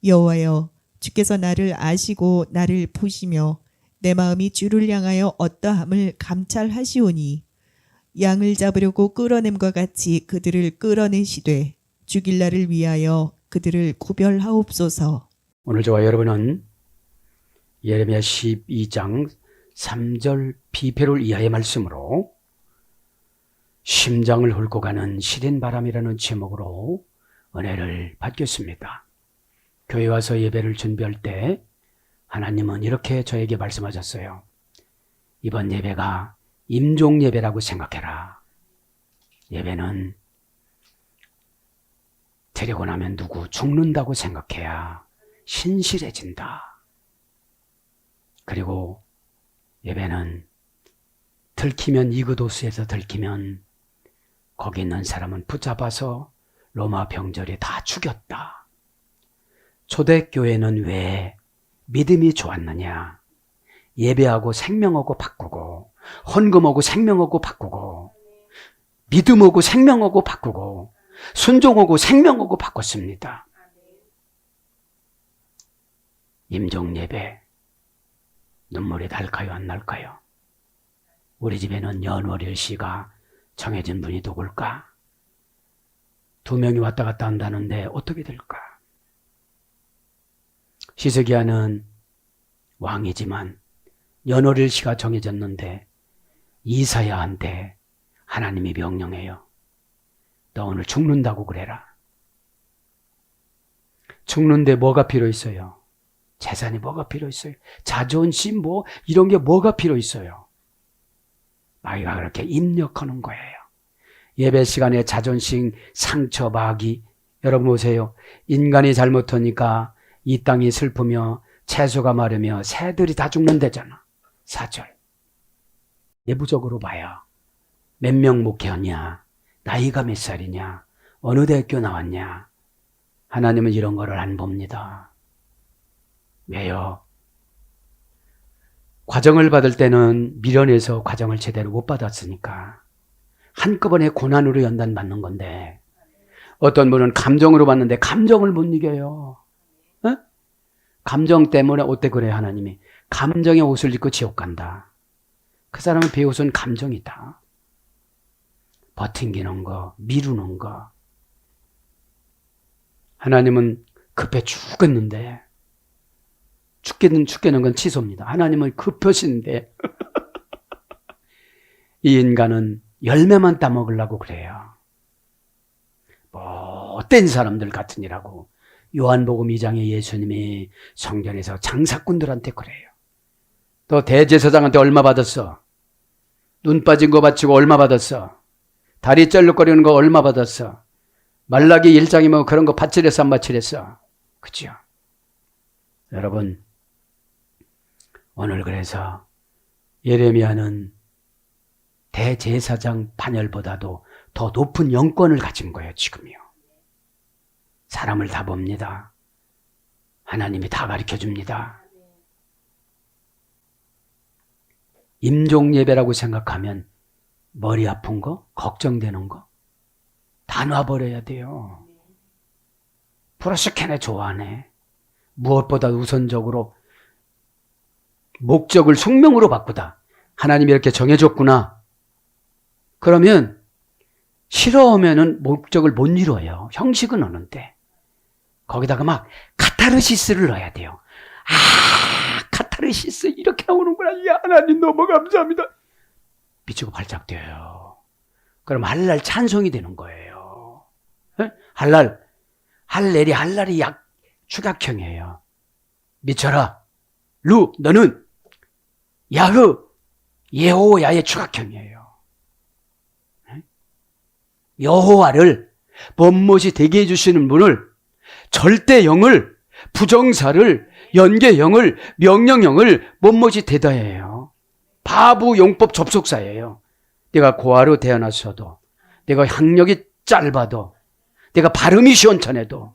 여호와여, 주께서 나를 아시고 나를 보시며 내 마음이 주를 향하여 어떠함을 감찰하시오니 양을 잡으려고 끌어냄과 같이 그들을 끌어내시되 죽일 날을 위하여 그들을 구별하옵소서. 오늘 저와 여러분은 예레미야 12장 3절 비페롤 이하의 말씀으로 심장을 훑고 가는 시린 바람이라는 제목으로 은혜를 받겠습니다. 교회 와서 예배를 준비할 때 하나님은 이렇게 저에게 말씀하셨어요. 이번 예배가 임종 예배라고 생각해라. 예배는 드리고 나면 누구 죽는다고 생각해야 신실해진다. 그리고 예배는 들키면 이그도스에서 들키면 거기 있는 사람은 붙잡아서 로마 병절이 다 죽였다. 초대교회는 왜 믿음이 좋았느냐? 예배하고 생명하고 바꾸고 헌금하고 생명하고 바꾸고 믿음하고 생명하고 바꾸고 순종하고 생명하고 바꿨습니다. 임종 예배 눈물이 날까요 안 날까요? 우리 집에는 연월일 씨가 정해진 분이 누굴까? 2명이 왔다 갔다 한다는데 어떻게 될까? 히스기야는 왕이지만 연월일 씨가 정해졌는데 이사야한테 하나님이 명령해요. 너 오늘 죽는다고 그래라. 죽는데 뭐가 필요 있어요? 재산이 뭐가 필요 있어요? 자존심 뭐 이런 게 뭐가 필요 있어요? 마귀가 그렇게 입력하는 거예요. 예배 시간에 자존심 상처받기. 여러분 보세요. 인간이 잘못하니까 이 땅이 슬프며 채소가 마르며 새들이 다 죽는다잖아. 4절. 내부적으로 봐야 몇 명 목회하냐, 나이가 몇 살이냐, 어느 대학교 나왔냐. 하나님은 이런 거를 안 봅니다. 왜요? 과정을 받을 때는 미련해서 과정을 제대로 못 받았으니까 한꺼번에 고난으로 연단받는 건데 어떤 분은 감정으로 받는데 감정을 못 이겨요. 어? 감정 때문에 어때 그래 하나님이. 감정의 옷을 입고 지옥 간다. 그 사람은 배옷은 감정이다. 버팅기는 거, 미루는 거. 하나님은 급해 죽겠는데 죽겠는 건 취소입니다. 하나님은 급하신데 이 인간은 열매만 따먹으려고 그래요. 못된 사람들 같으니라고. 요한복음 2장에 예수님이 성전에서 장사꾼들한테 그래요. 또 대제사장한테 얼마 받았어? 눈 빠진 거 바치고 얼마 받았어? 다리 쩔룩거리는 거 얼마 받았어? 말라기 1장이면 그런 거 바치랬어 안 바치랬어? 그죠? 여러분 오늘 그래서 예레미야는 대제사장 반열보다도 더 높은 영권을 가진 거예요. 지금요. 사람을 다 봅니다. 하나님이 다 가르쳐줍니다. 임종 예배라고 생각하면 머리 아픈 거, 걱정되는 거 다 놔버려야 돼요. 플러스 캔에 좋아하네. 무엇보다 우선적으로 목적을 숙명으로 바꾸다. 하나님이 이렇게 정해줬구나. 그러면 싫어하면은 목적을 못 이뤄요. 형식은 오는데 거기다가 막 카타르시스를 넣어야 돼요. 아, 카타르시스 이렇게 나오는구나. 야, 하나님 너무 감사합니다. 미치고 발작 뛰어요. 그럼 할랄 찬송이 되는 거예요. 에? 할랄이 축약형이에요. 미쳐라. 루, 너는 야흐, 예호야의 축약형이에요. 여호와를 번못이 되게 해주시는 분을 절대형을, 부정사를, 연계형을, 명령형을 번못이 되다 해요. 바부 용법 접속사예요. 내가 고아로 태어났어도, 내가 학력이 짧아도, 내가 발음이 시원찮아도,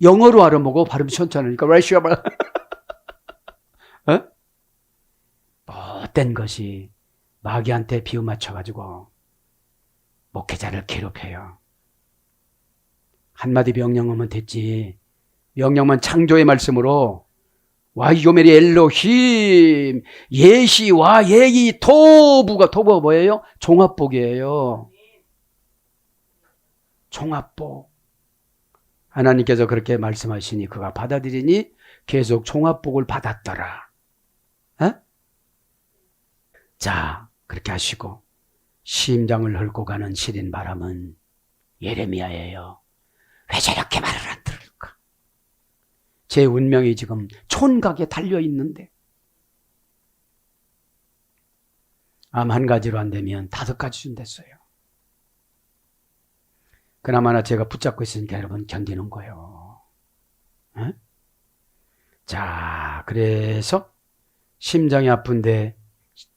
영어로 알아보고 발음 시원찮으니까 라시아발 못된 것이 마귀한테 비유 맞춰가지고 목회자를 괴롭혀요. 한마디 명령하면 됐지 영영만 창조의 말씀으로 와이오메리 엘로힘 예시와 예이 토부가 토부가 뭐예요? 종합복이에요. 종합복. 하나님께서 그렇게 말씀하시니 그가 받아들이니 계속 종합복을 받았더라. 에? 자, 그렇게 하시고 심장을 헐고 가는 시린 바람은 예레미야예요. 왜 저렇게 말을 안 들을까? 제 운명이 지금 촌각에 달려있는데 암 한 가지로 안 되면 5가지 준댔어요. 그나마나 제가 붙잡고 있으니까 여러분 견디는 거예요. 에? 자, 그래서 심장이 아픈데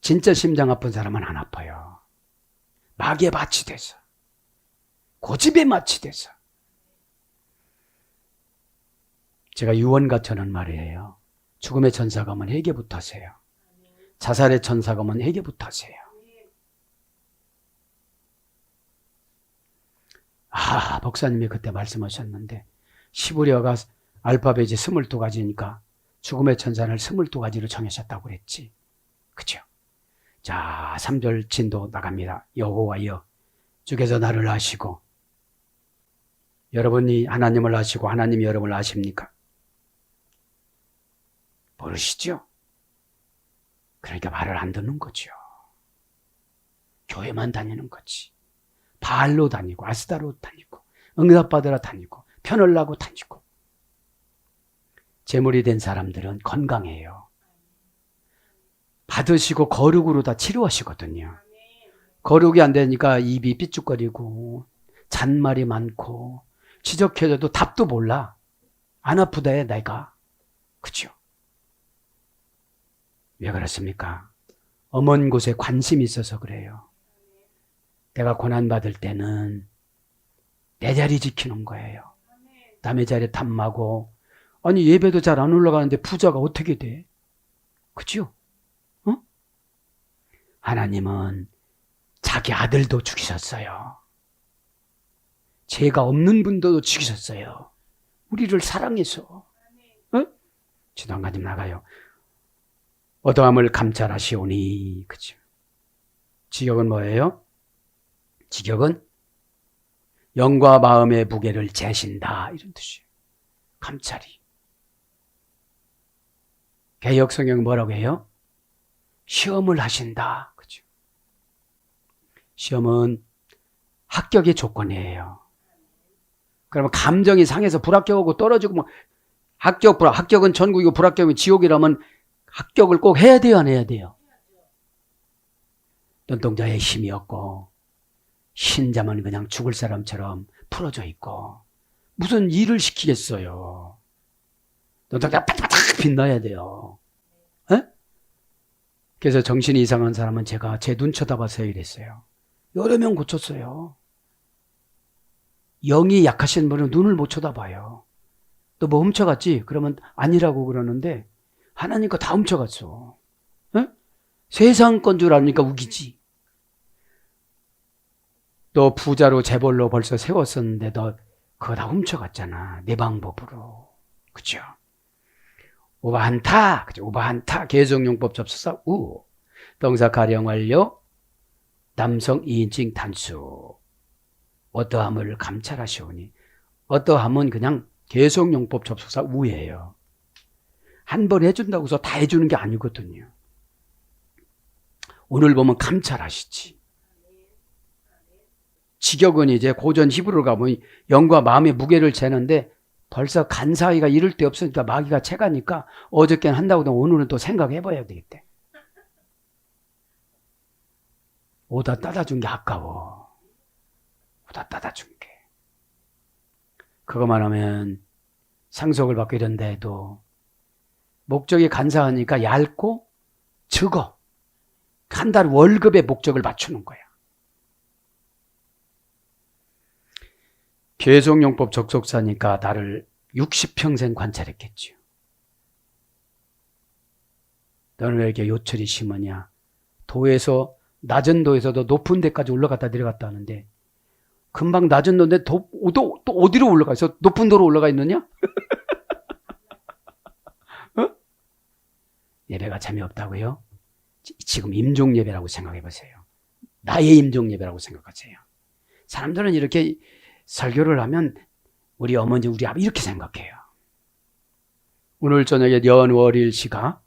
진짜 심장 아픈 사람은 안 아파요. 마귀에 마취돼서 고집에 마취돼서. 제가 유언같이 하는 말이에요. 죽음의 천사가 오면 회개부터 하세요. 자살의 천사가 오면 회개부터 하세요. 목사님이 그때 말씀하셨는데 시부리어가 알파벳이 22가지니까 죽음의 천사를 22가지로 정하셨다고 그랬지. 그죠? 자, 3절 진도 나갑니다. 여호와여 주께서 나를 아시고 여러분이 하나님을 아시고 하나님이 여러분을 아십니까? 모르시죠? 그러니까 말을 안 듣는 거죠. 교회만 다니는 거지. 바알로 다니고 아스다로 다니고 응답받으러 다니고 편을 나고 다니고. 제물이 된 사람들은 건강해요. 받으시고 거룩으로 다 치료하시거든요. 거룩이 안 되니까 입이 삐죽거리고 잔말이 많고 지적해줘도 답도 몰라. 안 아프다 해 내가. 그죠? 왜 그렇습니까? 엄한 곳에 관심이 있어서 그래요. 내가 고난받을 때는 내 자리 지키는 거예요. 남의 자리에 탐마고 아니 예배도 잘 안 올라가는데 부자가 어떻게 돼? 그죠? 어? 하나님은 자기 아들도 죽이셨어요. 죄가 없는 분도 죽이셨어요. 우리를 사랑해서. 어? 지도한가님 나가요. 어떠함을 감찰하시오니. 그죠? 직역은 뭐예요? 직역은 영과 마음의 무게를 재신다 이런 뜻이에요. 감찰이. 개역 성경 뭐라고 해요? 시험을 하신다. 그죠? 시험은 합격의 조건이에요. 그러면 감정이 상해서 불합격하고 떨어지고 뭐 합격은 천국이고 불합격은 지옥이라면 합격을 꼭 해야 돼요, 안 해야 돼요? 눈동자에 힘이 없고 신자만 그냥 죽을 사람처럼 풀어져 있고 무슨 일을 시키겠어요. 눈동자가 바닥바닥 빛나야 돼요. 에? 그래서 정신이 이상한 사람은 제가 제 눈 쳐다봐서 이랬어요. 여러 명 고쳤어요. 영이 약하신 분은 눈을 못 쳐다봐요. 너 뭐 훔쳐갔지? 그러면 아니라고 그러는데 하나님 거 다 훔쳐갔어. 에? 세상 건 줄 아니까 우기지. 너 부자로 재벌로 벌써 세웠었는데 너 그거 다 훔쳐갔잖아. 내 방법으로. 그죠? 오바한타. 그죠? 오바한타. 개성용법 접수사 우. 동사 가령 완료. 남성 2인칭 단수. 어떠함을 감찰하시오니. 어떠함은 그냥 개성용법 접수사 우예요. 한 번 해준다고 해서 다 해주는 게 아니거든요. 오늘 보면 감찰하시지. 직역은 이제 고전 히브리로 가면 영과 마음의 무게를 재는데 벌써 간 사이가 이럴 데 없으니까 마귀가 채가니까 어저께는 한다고 하면 오늘은 또 생각해봐야 되겠대. 오다 따다 준 게 아까워. 오다 따다 준 게. 그것만 하면 상속을 받고 이런데 해도 목적이 간사하니까 얇고 적어. 한 달 월급의 목적을 맞추는 거야. 개성용법 접속사니까 나를 60평생 관찰했겠지요. 너는 왜 이렇게 요철이 심하냐? 도에서 낮은 도에서도 높은 데까지 올라갔다 내려갔다 하는데 금방 낮은 도인데 또 어디로 올라가 있어? 높은 도로 올라가 있느냐? 예배가 재미없다고요? 지금 임종 예배라고 생각해 보세요. 나의 임종 예배라고 생각하세요. 사람들은 이렇게 설교를 하면 우리 어머니, 우리 아버지 이렇게 생각해요. 오늘 저녁에 연월일 시가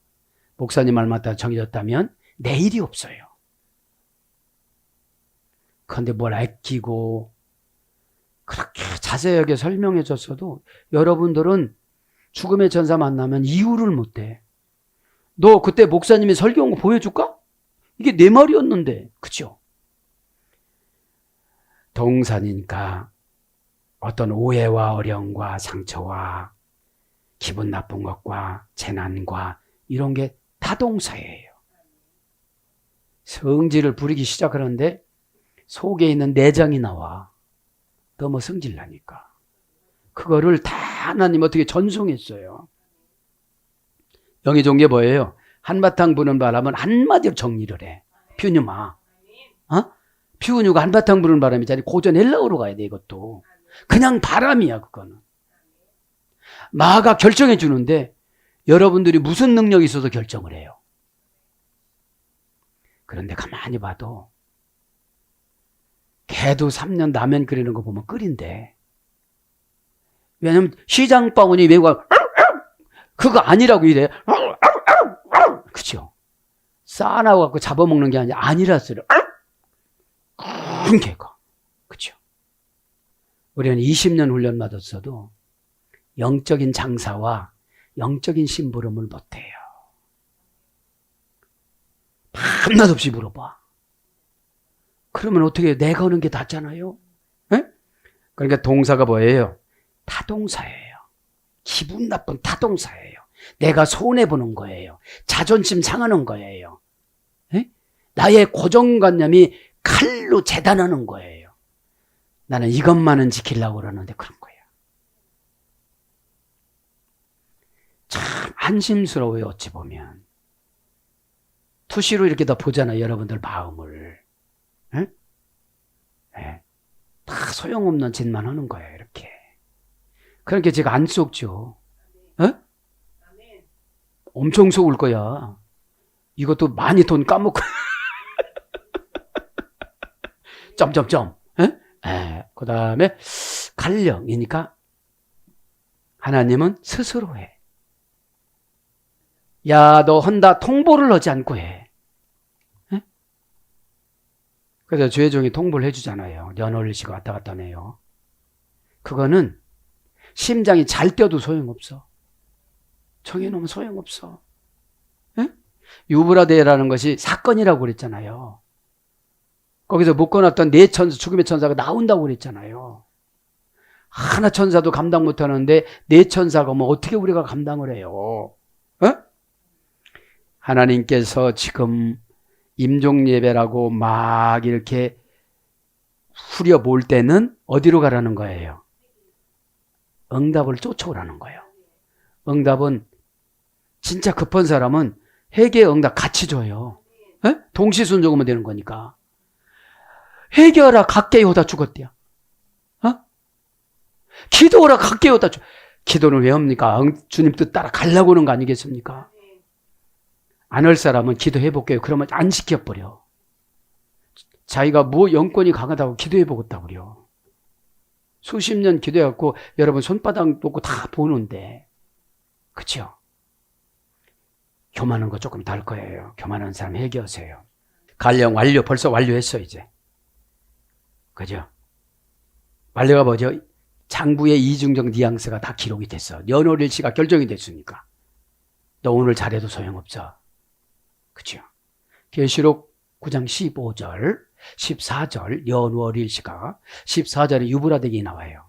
목사님 말 맞다 정해졌다면 내일이 없어요. 그런데 뭘 아끼고 그렇게 자세하게 설명해 줬어도 여러분들은 죽음의 전사 만나면 이유를 못해. 너 그때 목사님이 설교한 거 보여줄까? 이게 내 말이었는데. 그죠? 동산이니까 어떤 오해와 어려움과 상처와 기분 나쁜 것과 재난과 이런 게 타동사예요. 성질을 부리기 시작하는데 속에 있는 내장이 나와. 너무 성질 나니까. 그거를 다 하나님 어떻게 전송했어요. 영이 좋은 게 뭐예요? 한바탕 부는 바람은 한마디로 정리를 해. 퓨뉴마. 퓨뉴가 한바탕 부는 바람이잖아요. 고전 헬라어로 가야 돼, 이것도. 그냥 바람이야, 그거는. 마가 결정해 주는데 여러분들이 무슨 능력이 있어서 결정을 해요. 그런데 가만히 봐도 개도 3년 라면 끓이는 거 보면 끓인대. 왜냐면 시장 바구니 메고 그거 아니라고 이래. 그죠? 싸나워갖고 잡아먹는 게 아니라서요. 큰 개가. 그죠? 우리는 20년 훈련 받았어도 영적인 장사와 영적인 심부름을 못해요. 밤낮 없이 물어봐. 그러면 어떻게 해요? 내가 하는 게 낫잖아요. 에? 그러니까 동사가 뭐예요? 타동사예요. 기분 나쁜 타동사예요. 내가 손해보는 거예요. 자존심 상하는 거예요. 에? 나의 고정관념이 칼로 재단하는 거예요. 나는 이것만은 지키려고 그러는데 그런 거예요. 참 안심스러워요. 어찌 보면. 투시로 이렇게 다 보잖아요. 여러분들 마음을. 에? 네. 다 소용없는 짓만 하는 거예요. 이렇게. 그러니까 제가 안 속죠. 에? 엄청 속을 거야. 이것도 많이 돈 까먹고. 점점점. 그 다음에 간령이니까 하나님은 스스로 해. 야, 너 한다 통보를 하지 않고 해. 에? 그래서 주혜종이 통보를 해주잖아요. 연월일시가 왔다 갔다 하네요. 그거는 심장이 잘 뛰어도 소용없어. 정해놓으면 소용없어. 에? 유브라데라는 것이 사건이라고 그랬잖아요. 거기서 묶어놨던 네 천사, 죽음의 천사가 나온다고 그랬잖아요. 하나 천사도 감당 못하는데 네 천사가 뭐 어떻게 우리가 감당을 해요? 하나님께서 지금 임종예배라고 막 이렇게 후려볼 때는 어디로 가라는 거예요? 응답을 쫓아오라는 거예요. 응답은 진짜 급한 사람은 회개 응답 같이 줘요. 동시순종하면 되는 거니까. 회개하라 각게 오다 죽었대요. 기도하라 각게 오다 기도는 왜 합니까? 주님 뜻 따라 가려고 하는 거 아니겠습니까? 안 할 사람은 기도해볼게요. 그러면 안 지켜버려. 자기가 뭐 영권이 강하다고 기도해보겠다고 그래요. 수십 년 기도해갖고 여러분 손바닥 놓고 다 보는데. 그쵸? 교만한 거 조금 다를 거예요. 교만한 사람 회개하세요. 간령 완료, 벌써 완료했어 이제. 그죠? 완료가 뭐죠? 장부의 이중적 뉘앙스가 다 기록이 됐어. 연월일시가 결정이 됐으니까. 너 오늘 잘해도 소용없어. 그죠? 계시록 9장 15절, 14절 연월일시가 14절에 유브라데기 나와요.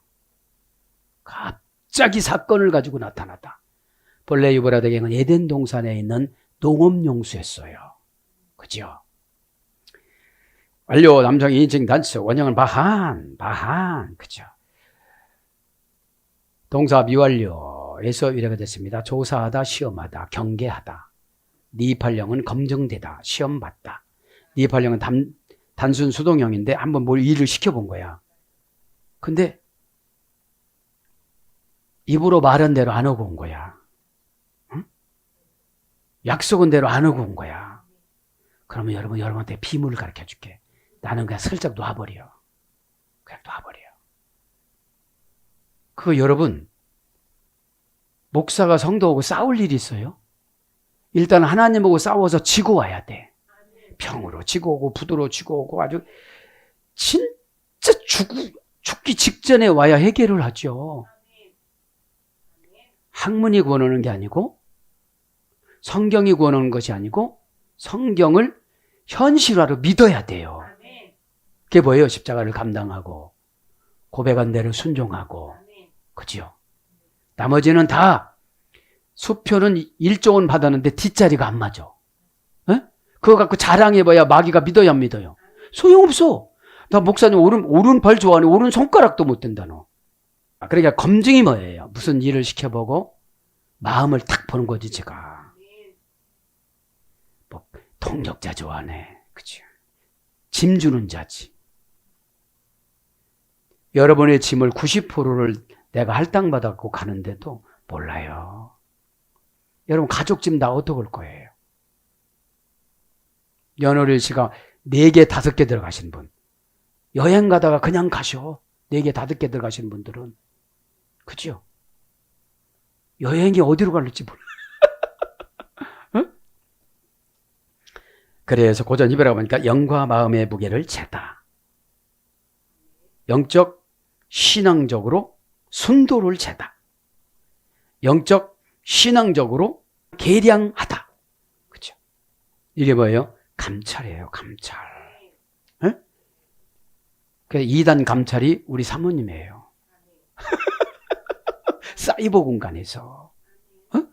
갑자기 사건을 가지고 나타났다. 본래 유브라데기는 에덴 동산에 있는 농업용수였어요. 그죠? 완료, 남성 인칭 단수, 원형은 바한, 그죠? 동사 미완료에서 이래가 됐습니다. 조사하다, 시험하다, 경계하다. 니팔령은 검증되다, 시험받다. 니팔령은 단순 수동형인데 한번 뭘 일을 시켜본 거야. 근데 입으로 말한 대로 안 하고 온 거야. 응? 약속은 대로 안 오고 온 거야. 그러면 여러분한테 비밀을 가르쳐 줄게. 나는 그냥 슬쩍 놔버려. 그냥 놔버려. 여러분, 목사가 성도하고 싸울 일이 있어요? 일단 하나님하고 싸워서 지고 와야 돼. 병으로 지고 오고 부도로 지고 오고 아주 진짜 죽기 직전에 와야 해결을 하죠. 학문이 구원하는 게 아니고 성경이 구원하는 것이 아니고 성경을 현실화로 믿어야 돼요. 그게 뭐예요? 십자가를 감당하고 고백한 대로 순종하고. 그죠? 나머지는 다 수표는 1조 받았는데 뒷자리가 안 맞아. 에? 그거 갖고 자랑해봐야 마귀가 믿어야 안 믿어요? 소용없어. 나 목사님 오른발 좋아하네. 오른손가락도 못 든다 너. 그러니까 검증이 뭐예요? 무슨 일을 시켜보고 마음을 탁 보는 거지 제가. 뭐 동력자 좋아하네. 그치? 짐 주는 자지. 여러분의 짐을 90%를 내가 할당받았고 가는데도 몰라요. 여러분 가족 짐 다 어떡할 거예요? 연월일 씨가 4개, 5개 들어가신 분. 여행 가다가 그냥 가셔. 4개, 5개 들어가신 분들은. 그죠? 여행이 어디로 갈지 몰라. 응? 그래서 고전 히브리가 보니까 영과 마음의 무게를 재다. 영적, 신앙적으로 순도를 재다. 영적, 신앙적으로 계량하다. 그죠? 이게 뭐예요? 감찰이에요, 감찰. 응? 그 2단 감찰이 우리 사모님이에요. 사이버 공간에서. 어?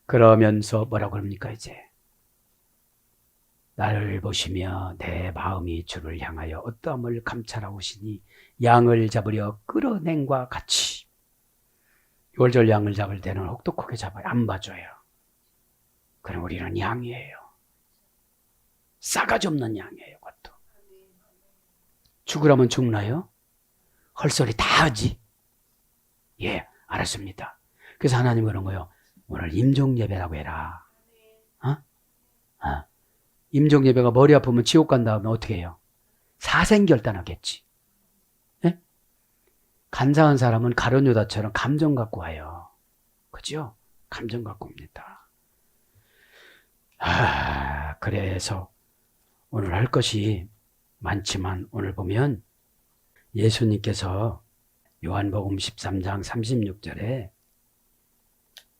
그러면서 뭐라고 그럽니까, 이제? 나를 보시며 내 마음이 주를 향하여 어떠함을 감찰하오시니 양을 잡으려 끌어낸과 같이. 6월절 양을 잡을 때는 혹독하게 잡아요. 안 봐줘요. 그럼 우리는 양이에요. 싸가지 없는 양이에요, 그것도. 죽으라면 죽나요? 헐소리 다 하지. 예, 알았습니다. 그래서 하나님 그런 거요. 오늘 임종예배라고 해라. 임종예배가 머리 아프면 지옥 간 다음에 어떻게 해요? 사생결단하겠지. 예? 간사한 사람은 가룟유다처럼 감정 갖고 와요. 그죠? 감정 갖고 옵니다. 그래서 오늘 할 것이 많지만 오늘 보면 예수님께서 요한복음 13장 36절에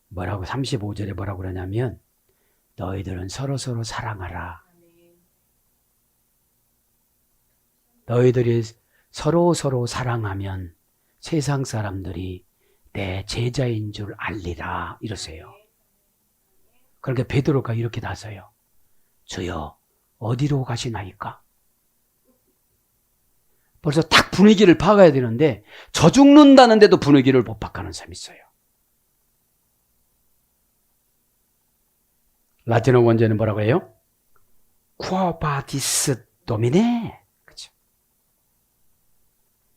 뭐라고 35절에 뭐라고 그러냐면 너희들은 서로서로 사랑하라. 너희들이 서로서로 사랑하면 세상 사람들이 내 제자인 줄 알리라 이러세요. 그러니까 베드로가 이렇게 나서요. 주여 어디로 가시나이까? 벌써 딱 분위기를 파악해야 되는데 저 죽는다는데도 분위기를 못 파악하는 사람이 있어요. 라틴어 원제는 뭐라고 해요? Quo vadis Domine. 그렇죠.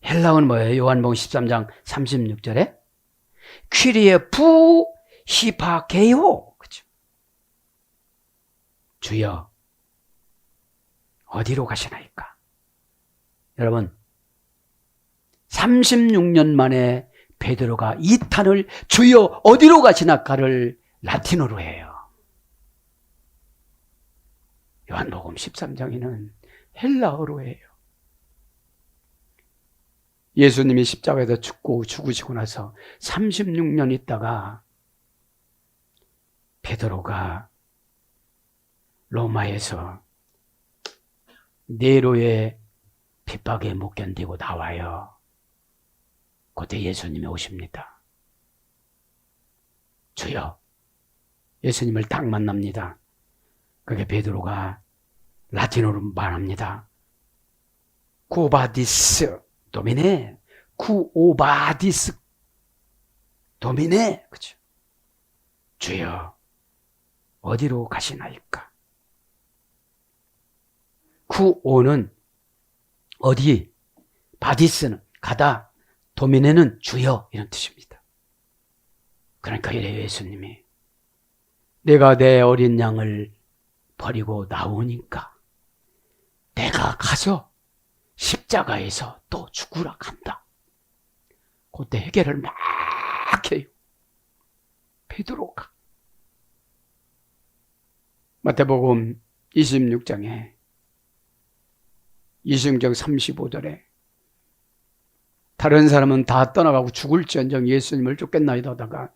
헬라어는 뭐예요? 요한복음 13장 36절에 Kyrie pu hypakeio. 그렇죠. 주여 어디로 가시나이까? 여러분 36년 만에 베드로가 이 탄을 주여 어디로 가시나까를 라틴어로 해요. 요한복음 13장에는 헬라어로 해요. 예수님이 십자가에서 죽으시고 나서 36년 있다가 베드로가 로마에서 네로의 핍박에 못 견디고 나와요. 그때 예수님이 오십니다. 주여, 예수님을 딱 만납니다. 그게 베드로가 라틴어로 말합니다. 쿠바디스 도미네, 쿠오바디스 도미네. 그렇죠? 주여 어디로 가시나이까? 쿠오는 어디, 바디스는 가다, 도미네는 주여 이런 뜻입니다. 그러니까 이래요. 예수님이 내가 내 어린 양을 버리고 나오니까 내가 가서 십자가에서 또 죽으라 한다. 그때 회개를 막 해요. 베드로가. 마태복음 26장에 26장 35절에 다른 사람은 다 떠나가고 죽을지언정 예수님을 쫓겠나이다 하다가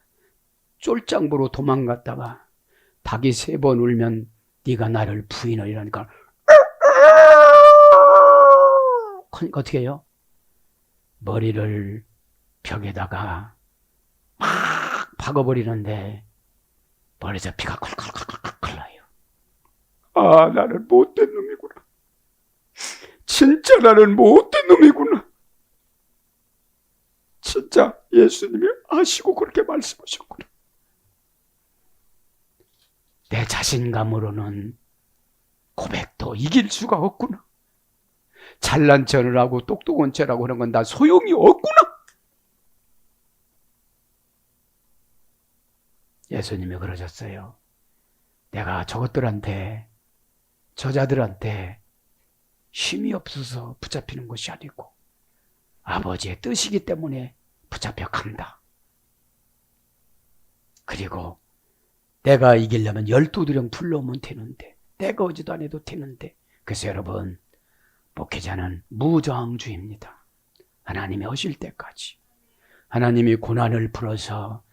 쫄장부로 도망갔다가 닭이 3번 울면 네가 나를 부인하리라니까 어떻게 해요? 머리를 벽에다가 막 박아버리는데 머리에서 피가 콜콜콜콜 나요. 아, 나는 못된 놈이구나. 진짜 나는 못된 놈이구나. 진짜 예수님이 아시고 그렇게 말씀하셨구나. 내 자신감으로는 고백도 이길 수가 없구나. 잘난 척을 하고 똑똑한 척하고 그런 건 다 소용이 없구나. 예수님이 그러셨어요. 내가 저것들한테, 저자들한테 힘이 없어서 붙잡히는 것이 아니고 아버지의 뜻이기 때문에 붙잡혀 간다. 그리고 내가 이기려면 12드령 불러오면 되는데 내가 오지도 안 해도 되는데. 그래서 여러분, 목회자는 무저항주의입니다. 하나님이 오실 때까지, 하나님이 고난을 풀어서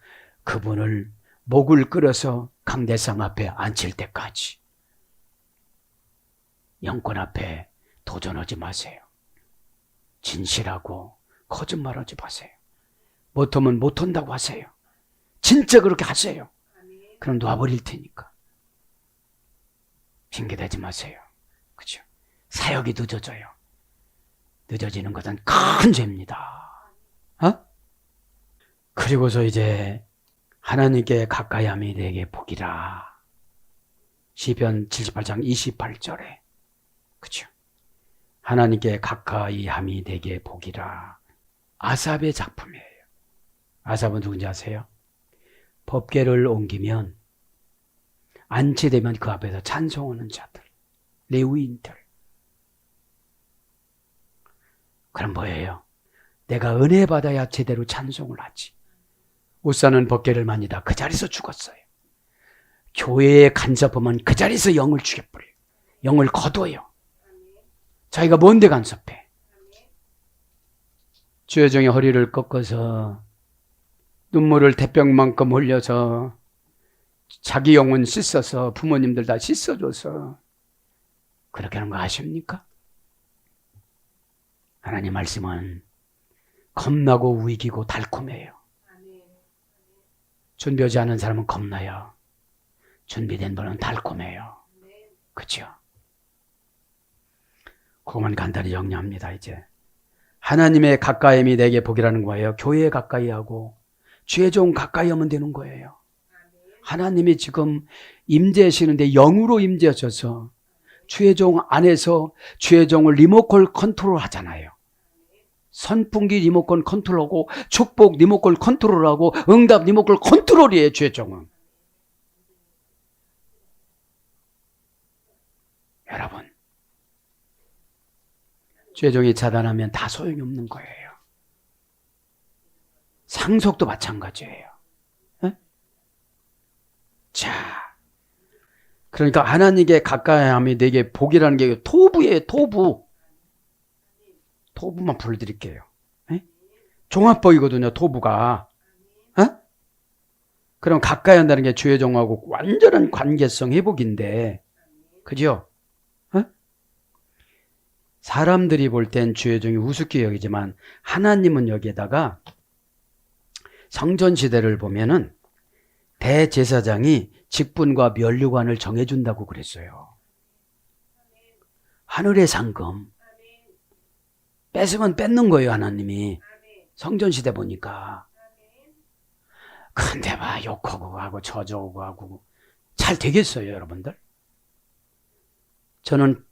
그분을 목을 끌어서 강대상 앞에 앉힐 때까지 영권 앞에 도전하지 마세요. 진실하고 거짓말하지 마세요. 못하면 못한다고 하세요. 진짜 그렇게 하세요. 그럼 놔버릴 테니까. 핑계대지 마세요. 그죠? 사역이 늦어져요. 늦어지는 것은 큰 죄입니다. 그리고서 이제 하나님께 가까이함이 내게 복이라. 시편 78장 28절에 그죠? 하나님께 가까이함이 내게 복이라. 아삽의 작품이에요. 아삽은 누군지 아세요? 법궤를 옮기면 안치되면 그 앞에서 찬송하는 자들, 레위인들. 그럼 뭐예요? 내가 은혜 받아야 제대로 찬송을 하지. 우사는 법궤를 만지다 그 자리에서 죽었어요. 교회에 간섭하면 그 자리에서 영을 죽여버려요. 영을 거둬요. 자기가 뭔데 간섭해? 주여정의 허리를 꺾어서 눈물을 대병만큼 흘려서 자기 영혼 씻어서 부모님들 다 씻어줘서 그렇게 하는 거 아십니까? 하나님 말씀은 겁나고 우기고 달콤해요. 준비하지 않은 사람은 겁나요. 준비된 분은 달콤해요. 그렇죠? 그것만 간단히 정리합니다. 이제 하나님의 가까이함이 내게 복이라는 거예요. 교회에 가까이 하고 주의 종 가까이 하면 되는 거예요. 하나님이 지금 임재하시는데 영으로 임재하셔서 주의 종 안에서 주의 종을 리모컨 컨트롤 하잖아요. 선풍기 리모컨 컨트롤하고 축복 리모컨 컨트롤하고 응답 리모컨 컨트롤이에요. 주의 종은. 여러분, 주의 종이 차단하면 다 소용이 없는 거예요. 상속도 마찬가지예요. 에? 자, 그러니까 하나님께 가까이함이 내게 복이라는 게 토부예요. 토부. 토부만 불러드릴게요. 에? 종합복이거든요. 토부가. 에? 그럼 가까이 한다는 게 주의 종하고 완전한 관계성 회복인데, 그죠? 에? 사람들이 볼 땐 주의 종이 우습게 여기지만 하나님은 여기에다가 성전시대를 보면은 대제사장이 직분과 면류관을 정해준다고 그랬어요. 하늘의 상금. 뺏으면 뺏는 거예요, 하나님이. 성전시대 보니까. 근데 막 욕하고 하고 저주하고 하고 잘 되겠어요, 여러분들? 저는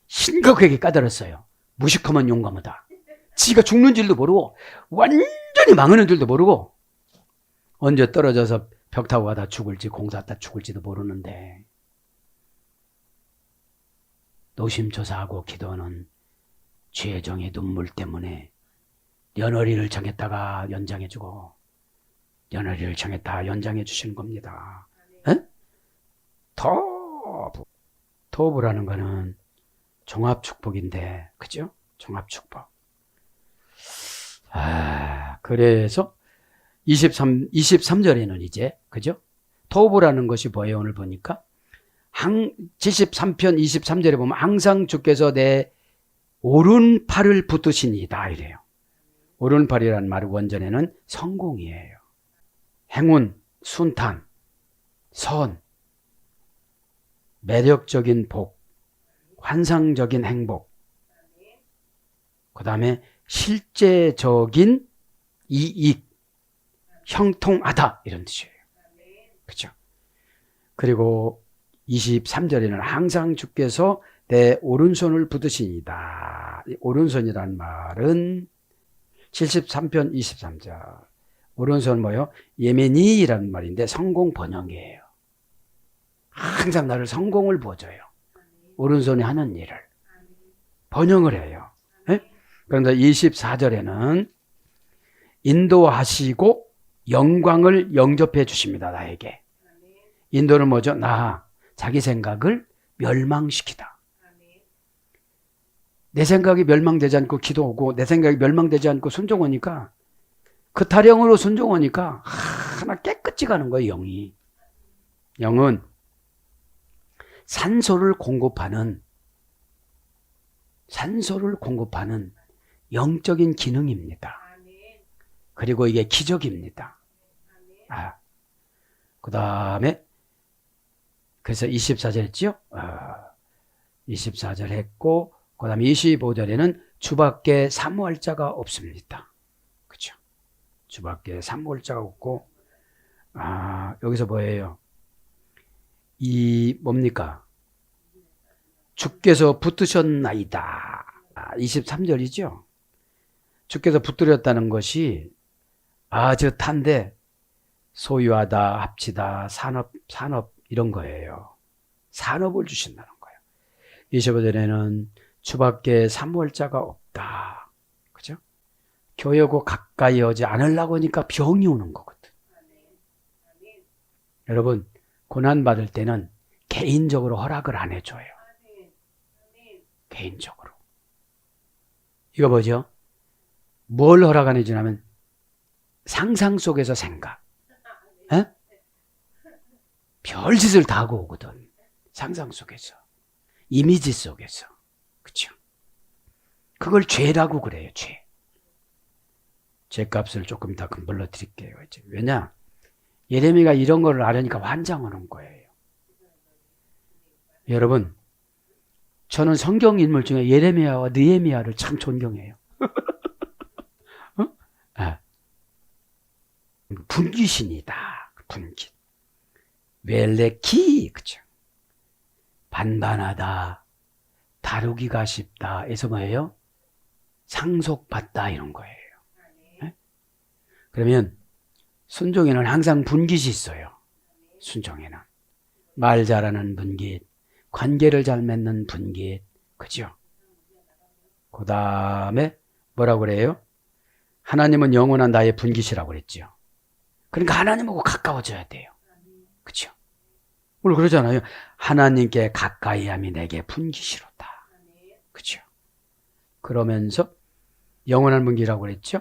심각하게 까다롭어요. 무식하면 용감하다. 지가 죽는 줄도 모르고 완전히 망하는 줄도 모르고 언제 떨어져서 벽 타고 가다 죽을지 공사하다 죽을지도 모르는데 노심초사하고 기도하는 죄정의 눈물 때문에 연월일을 정했다가 연장해주고 연월일을 정했다 연장해 주시는 겁니다. 에? 토부라는 거는 종합축복인데, 그죠? 종합축복. 그래서 23절에는 이제, 그죠? 토부라는 것이 뭐예요? 오늘 보니까 73편 23절에 보면 항상 주께서 내 오른팔을 붙드시니이다 이래요. 오른팔이라는 말은 원전에는 성공이에요. 행운, 순탄, 선, 매력적인 복, 환상적인 행복, 그 다음에 실제적인 이익, 형통하다 이런 뜻이에요. 그렇죠? 그리고 23절에는 항상 주께서 내 오른손을 붙드시니이다. 오른손이란 말은 73편 23절. 오른손은 뭐예요? 예메니라는 말인데 성공 번영이에요. 항상 나를 성공을 보여줘요. 오른손이 하는 일을 번영을 해요. 네? 그런데 24절에는 인도하시고 영광을 영접해 주십니다. 나에게. 인도는 뭐죠? 자기 생각을 멸망시키다. 내 생각이 멸망되지 않고 기도하고 내 생각이 멸망되지 않고 순종하니까 그 타령으로 순종하니까 하나 깨끗이 가는 거예요. 영이. 영은 산소를 공급하는 영적인 기능입니다. 그리고 이게 기적입니다. 그 다음에 그래서 24절 했죠? 24절 했고 그 다음에 25절에는 주밖에 사모할 자가 없습니다. 그렇죠? 주밖에 사모할 자가 없고 여기서 뭐예요? 뭡니까? 주께서 붙드셨나이다. 23절이죠? 주께서 붙들였다는 것이 아주 탄데 소유하다, 합치다, 산업 이런 거예요. 산업을 주신다는 거예요. 25절에는 주밖에 사모할 자가 없다. 그죠? 교회하고 가까이 오지 않으려고 하니까 병이 오는 거거든. 여러분, 고난받을 때는 개인적으로 허락을 안 해줘요. 개인적으로. 이거 뭐죠? 뭘 허락 안 해주냐면 상상 속에서 생각. 에? 별짓을 다 하고 오거든. 상상 속에서. 이미지 속에서. 그쵸? 그걸 죄라고 그래요. 죄. 죄값을 조금 더 물러드릴게요. 이제. 왜냐? 예레미야가 이런 걸 알으니까 환장하는 거예요. 여러분, 저는 성경 인물 중에 예레미야와 느헤미야를 참 존경해요. 분귀신이다. 분귀. 웰레키. 그죠? 반반하다. 다루기가 쉽다. 에서 뭐예요? 상속받다. 이런 거예요. 네? 그러면 순종에는 항상 분깃이 있어요. 순종에는. 말 잘하는 분깃, 관계를 잘 맺는 분깃. 그죠? 그 다음에 뭐라고 그래요? 하나님은 영원한 나의 분깃이라고 그랬죠. 그러니까 하나님하고 가까워져야 돼요. 그렇죠? 오늘 그러잖아요. 하나님께 가까이함이 내게 분깃이로다. 그렇죠? 그러면서 영원한 분깃이라고 그랬죠.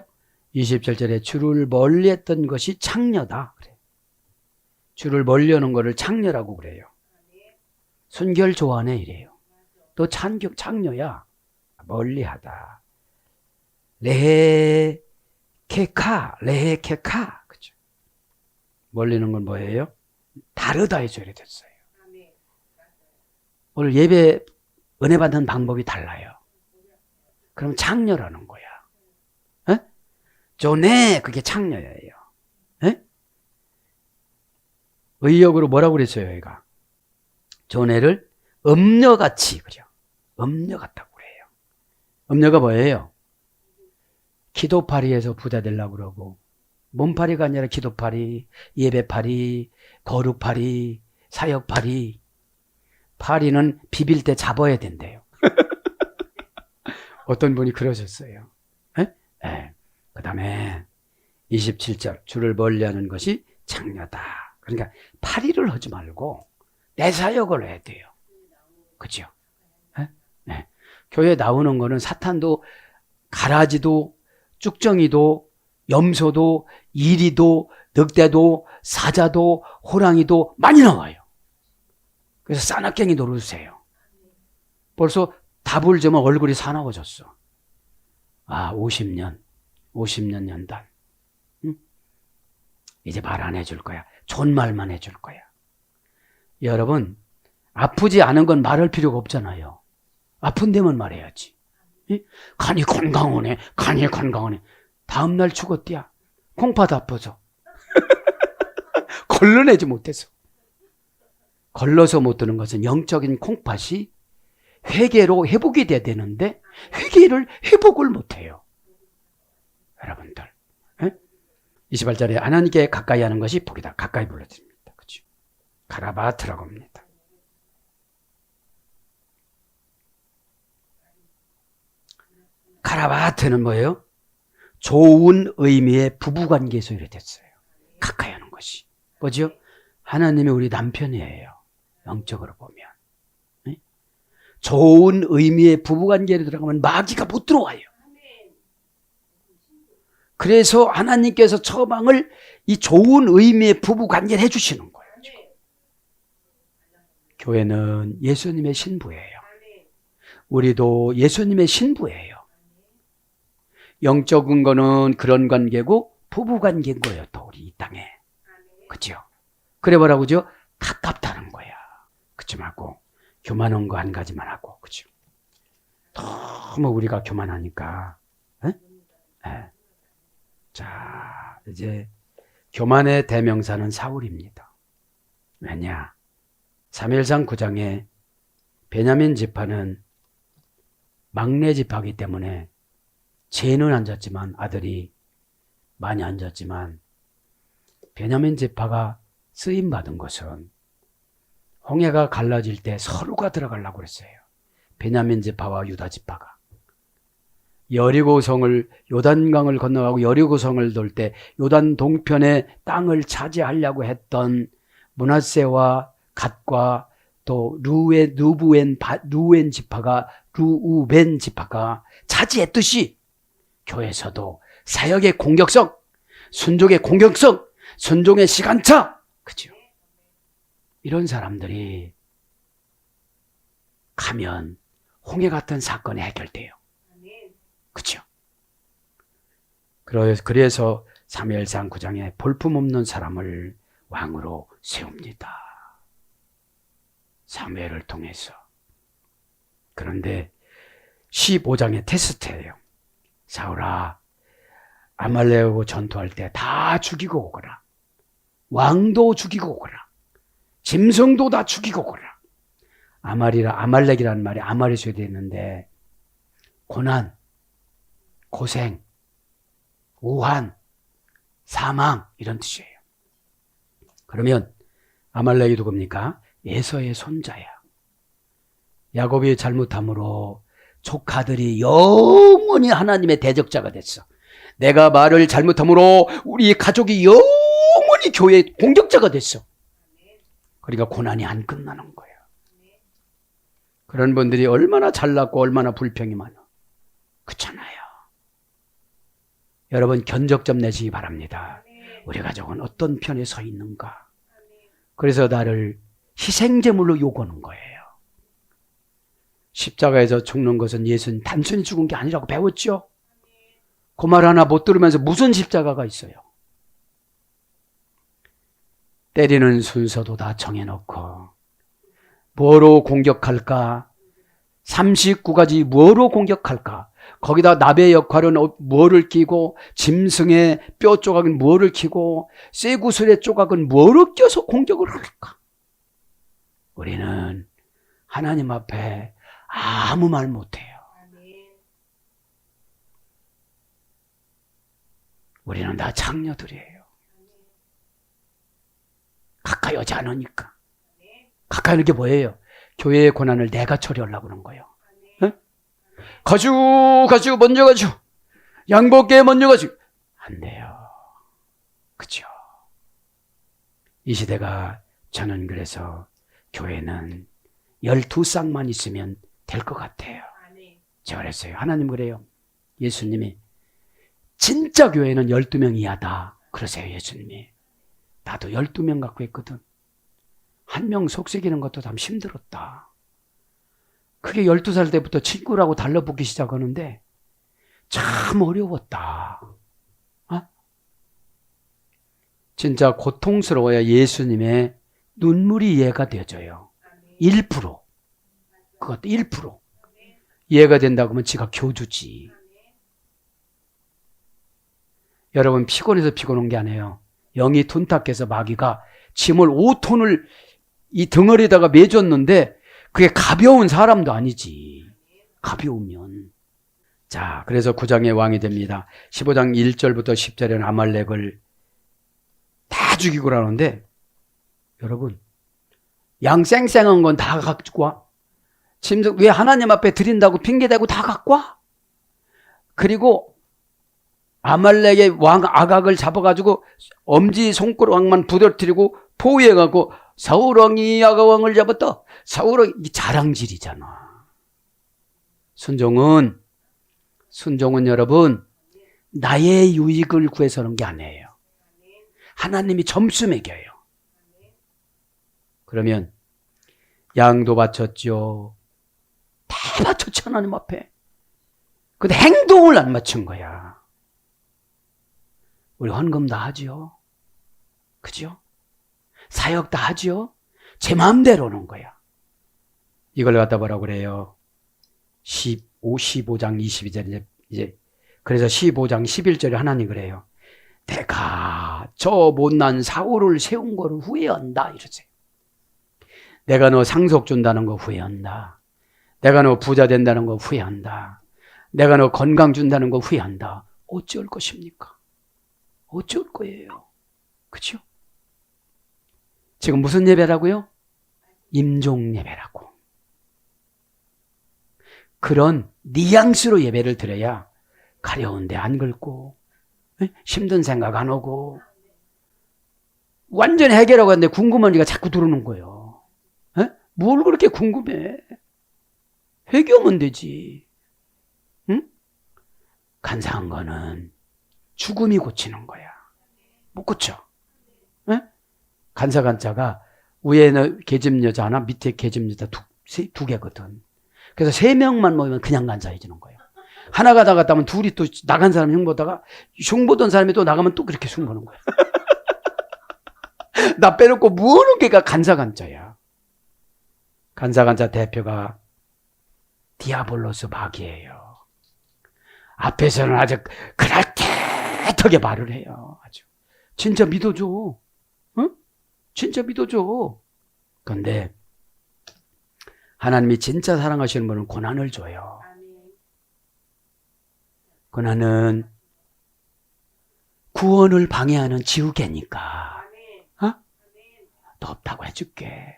27절에 주를 멀리했던 것이 창녀다. 그래. 주를 멀리하는 것을 창녀라고 그래요. 순결 좋아하네 이래요. 또 창녀야. 멀리하다. 레헤케카. 그죠? 멀리는 건 뭐예요? 다르다 해서 이래 됐어요. 오늘 예배 은혜 받는 방법이 달라요. 그럼 창녀라는 거야. 에? 조네 그게 창녀예요. 에? 의역으로 뭐라고 그랬어요, 얘가? 조네를 음녀같이 그죠? 음녀 같다고 그래요. 음녀가 뭐예요? 기도파리에서 부자 되려고 그러고 몸팔이가 아니라 기도팔이, 예배팔이, 거룩팔이, 사역팔이. 팔이는 비빌 때 잡아야 된대요. 어떤 분이 그러셨어요. 네. 그 다음에 27절 주를 멀리하는 것이 창녀다. 그러니까 팔이를 하지 말고 내 사역을 해야 돼요. 그죠? 네. 교회 나오는 거는 사탄도 가라지도 쭉정이도 염소도 이리도 늑대도 사자도 호랑이도 많이 나와요. 그래서 싸납갱이 노릇으세요. 벌써 답을 주면 얼굴이 사나워졌어. 50년 연단. 응? 이제 말 안 해줄 거야. 좋은 말만 해줄 거야. 여러분, 아프지 않은 건 말할 필요가 없잖아요. 아픈 데만 말해야지. 간이 건강하네. 다음날 죽었디야. 콩팥 아파서. 걸러내지 못해서. 걸러서 못 드는 것은 영적인 콩팥이 회개로 회복이 돼야 되는데 회복을 못해요. 여러분들. 28절에 하나님께 가까이 하는 것이 복이다. 가까이 불러드립니다. 그렇죠? 카라바트라고 합니다. 카라바트는 뭐예요? 좋은 의미의 부부관계에서 이렇게 됐어요. 가까이 하는 것이. 뭐죠? 하나님이 우리 남편이에요. 영적으로 보면. 좋은 의미의 부부관계로 들어가면 마귀가 못 들어와요. 그래서 하나님께서 처방을 이 좋은 의미의 부부관계를 해주시는 거예요. 지금. 교회는 예수님의 신부예요. 우리도 예수님의 신부예요. 영적인 거는 그런 관계고 부부관계인 거예요. 또 우리 이 땅에. 그죠? 그래 뭐라고죠? 가깝다는 거야. 그치 말고 교만한 거 한 가지만 하고. 그죠? 너무 우리가 교만하니까. 네. 자, 이제 교만의 대명사는 사울입니다. 왜냐? 사무엘상 9장에 베냐민 지파는 막내 지파이기 때문에 죄는 안 졌지만 아들이 많이 안 졌지만 베냐민 지파가 쓰임받은 것은 홍해가 갈라질 때 서로가 들어가려고 그랬어요. 베냐민 지파와 유다 지파가. 여리고성을 요단강을 건너가고 여리고성을 돌 때 요단 동편의 땅을 차지하려고 했던 므낫세와 갓과 또 루벤 지파가 차지했듯이 교회에서도 사역의 공격성, 순종의 공격성, 순종의 시간차, 그죠? 이런 사람들이 가면 홍해 같은 사건이 해결돼요. 그렇죠? 그래서 사무엘상 9장에 볼품없는 사람을 왕으로 세웁니다. 사무엘을 통해서. 그런데 15장의 테스트예요. 사울아, 아말렉하고 전투할 때 다 죽이고 오거라. 왕도 죽이고 오거라. 짐승도 다 죽이고 오거라. 아말렉이라는 말이 아말에서 되는데 고난, 고생, 우한, 사망 이런 뜻이에요. 그러면 아말렉이 누굽니까? 에서의 손자야. 야곱이 잘못함으로 조카들이 영원히 하나님의 대적자가 됐어. 내가 말을 잘못함으로 우리 가족이 영원히 교회의 공격자가 됐어. 그러니까 고난이 안 끝나는 거예요. 그런 분들이 얼마나 잘났고 얼마나 불평이 많아. 그렇잖아요. 여러분 견적 좀 내시기 바랍니다. 우리 가족은 어떤 편에 서 있는가. 그래서 나를 희생제물로 요구하는 거예요. 십자가에서 죽는 것은 예수님 단순히 죽은 게 아니라고 배웠죠. 그 말 하나 못 들으면서 무슨 십자가가 있어요. 때리는 순서도 다 정해놓고 뭐로 공격할까? 39가지 뭐로 공격할까? 거기다 나비의 역할은 뭐를 끼고 짐승의 뼈 조각은 뭐를 끼고 쇠구슬의 조각은 뭐를 껴서 공격을 할까? 우리는 하나님 앞에 아무 말 못해요. 우리는 다 장녀들이에요. 가까이 오지 않으니까. 가까이 오는 게 뭐예요? 교회의 고난을 내가 처리하려고 그러는 거예요. 네? 가지고 먼저 가지고 양복에 먼저 가지고 안 돼요. 그죠? 이 시대가 저는 그래서 교회는 12쌍만 있으면 될 것 같아요. 제가 그랬어요. 하나님 그래요. 예수님이 진짜 교회는 12명 이하다. 그러세요 예수님이. 나도 12명 갖고 있거든. 한 명 속삭이는 것도 참 힘들었다. 그게 12살 때부터 친구라고 달라붙기 시작하는데 참 어려웠다. 어? 진짜 고통스러워야 예수님의 눈물이 이해가 되어져요. 1%. 그것도 1%. 이해가 된다고 하면 지가 교주지. 여러분 피곤해서 피곤한 게 아니에요. 영이 둔탁해서 마귀가 짐을 5톤을 이 덩어리에다가 매줬는데 그게 가벼운 사람도 아니지. 가벼우면. 자, 그래서 9장의 왕이 됩니다. 15장 1절부터 10절에는 아말렉을 다 죽이고 그러는데 여러분 양 쌩쌩한 건 다 갖고 와. 짐승 왜 하나님 앞에 드린다고 핑계대고 다 갖고 와. 그리고 아말렉의 왕 아각을 잡아가지고 엄지 손가락만 부러뜨리고 포위해가고 사울왕이 아각왕을 잡았다. 사울왕이 자랑질이잖아. 순종은 여러분 나의 유익을 구해서 하는 게 아니에요. 하나님이 점수 매겨요. 그러면 양도 바쳤죠. 다 바쳤죠 하나님 앞에. 근데 행동을 안 맞춘 거야. 우리 헌금 다 하지요. 그죠? 사역 다 하지요. 제 마음대로 오는 거야. 이걸 갖다 뭐라고 그래요? 15장 22절 이제 그래서 15장 11절에 하나님 그래요. 내가 저 못난 사울을 세운 거를 후회한다 이러세요. 내가 너 상속 준다는 거 후회한다. 내가 너 부자 된다는 거 후회한다. 내가 너 건강 준다는 거 후회한다. 어찌할 것입니까? 어찌할 거예요? 그렇죠? 지금 무슨 예배라고요? 임종 예배라고. 그런 뉘앙스로 예배를 드려야 가려운데 안 긁고 힘든 생각 안 오고 완전히 해결하고 하는데 궁금한 이가 자꾸 들어오는 거예요. 에? 뭘 그렇게 궁금해? 회개하면 되지. 응? 간사한 거는 죽음이 고치는 거야. 못 고쳐. 에? 간사간자가 위에는 계집 여자 하나 밑에 계집 여자 두 개거든. 그래서 3명만 모이면 그냥 간사해지는 거예요. 하나가 나갔다면 둘이 또 나간 사람 흉보다가 흉보던 사람이 또 나가면 또 그렇게 흉보는 거야. 나 빼놓고 무엇을 걔가 간사간자야. 간사간자 대표가 디아볼로스 마귀예요. 앞에서는 아주 그럴듯하게 말을 해요. 아주 진짜 믿어줘. 응? 진짜 믿어줘. 그런데 하나님이 진짜 사랑하시는 분은 고난을 줘요. 고난은 구원을 방해하는 지우개니까. 어? 너 없다고 해줄게.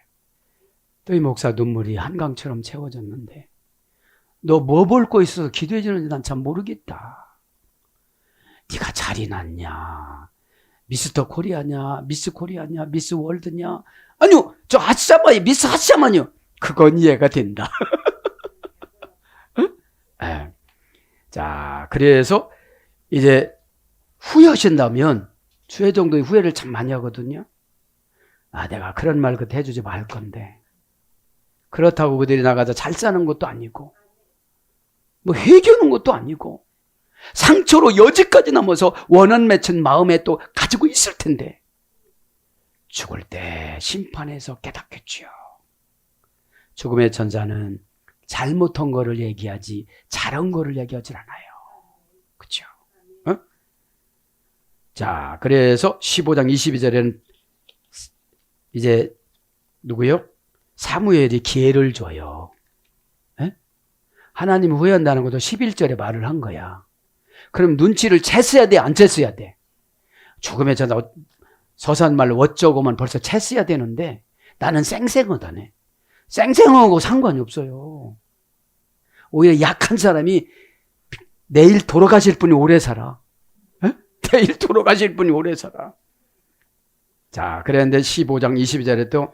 또 이 목사 눈물이 한강처럼 채워졌는데 너 뭐 볼 거 있어서 기도해 주는지 난 참 모르겠다. 네가 잘이 났냐? 미스터 코리아냐? 미스 코리아냐? 미스 월드냐? 아니요. 저 하시자마요. 미스 하시자마요. 그건 이해가 된다. 네. 자, 그래서 이제 후회하신다면 수혜 정도의 후회를 참 많이 하거든요. 아, 내가 그런 말 그때 해주지 말 건데. 그렇다고 그들이 나가서 잘 사는 것도 아니고 뭐 회개하는 것도 아니고 상처로 여지까지 넘어서 원한 맺힌 마음에 또 가지고 있을 텐데 죽을 때 심판에서 깨닫겠지요. 죽음의 천사는 잘못한 거를 얘기하지 잘한 거를 얘기하지 않아요. 그렇죠? 어? 자, 그래서 15장 22절에는 이제 누구요? 사무엘이 기회를 줘요. 에? 하나님 후회한다는 것도 11절에 말을 한 거야. 그럼 눈치를 챘어야 돼? 안 챘어야 돼? 죽음의 전사, 서산말로 어쩌고만 벌써 채 써야 되는데 나는 쌩쌩하다네. 쌩쌩하고 상관이 없어요. 오히려 약한 사람이 내일 돌아가실 분이 오래 살아. 에? 내일 돌아가실 분이 오래 살아. 자, 그랬는데 15장 22절에 또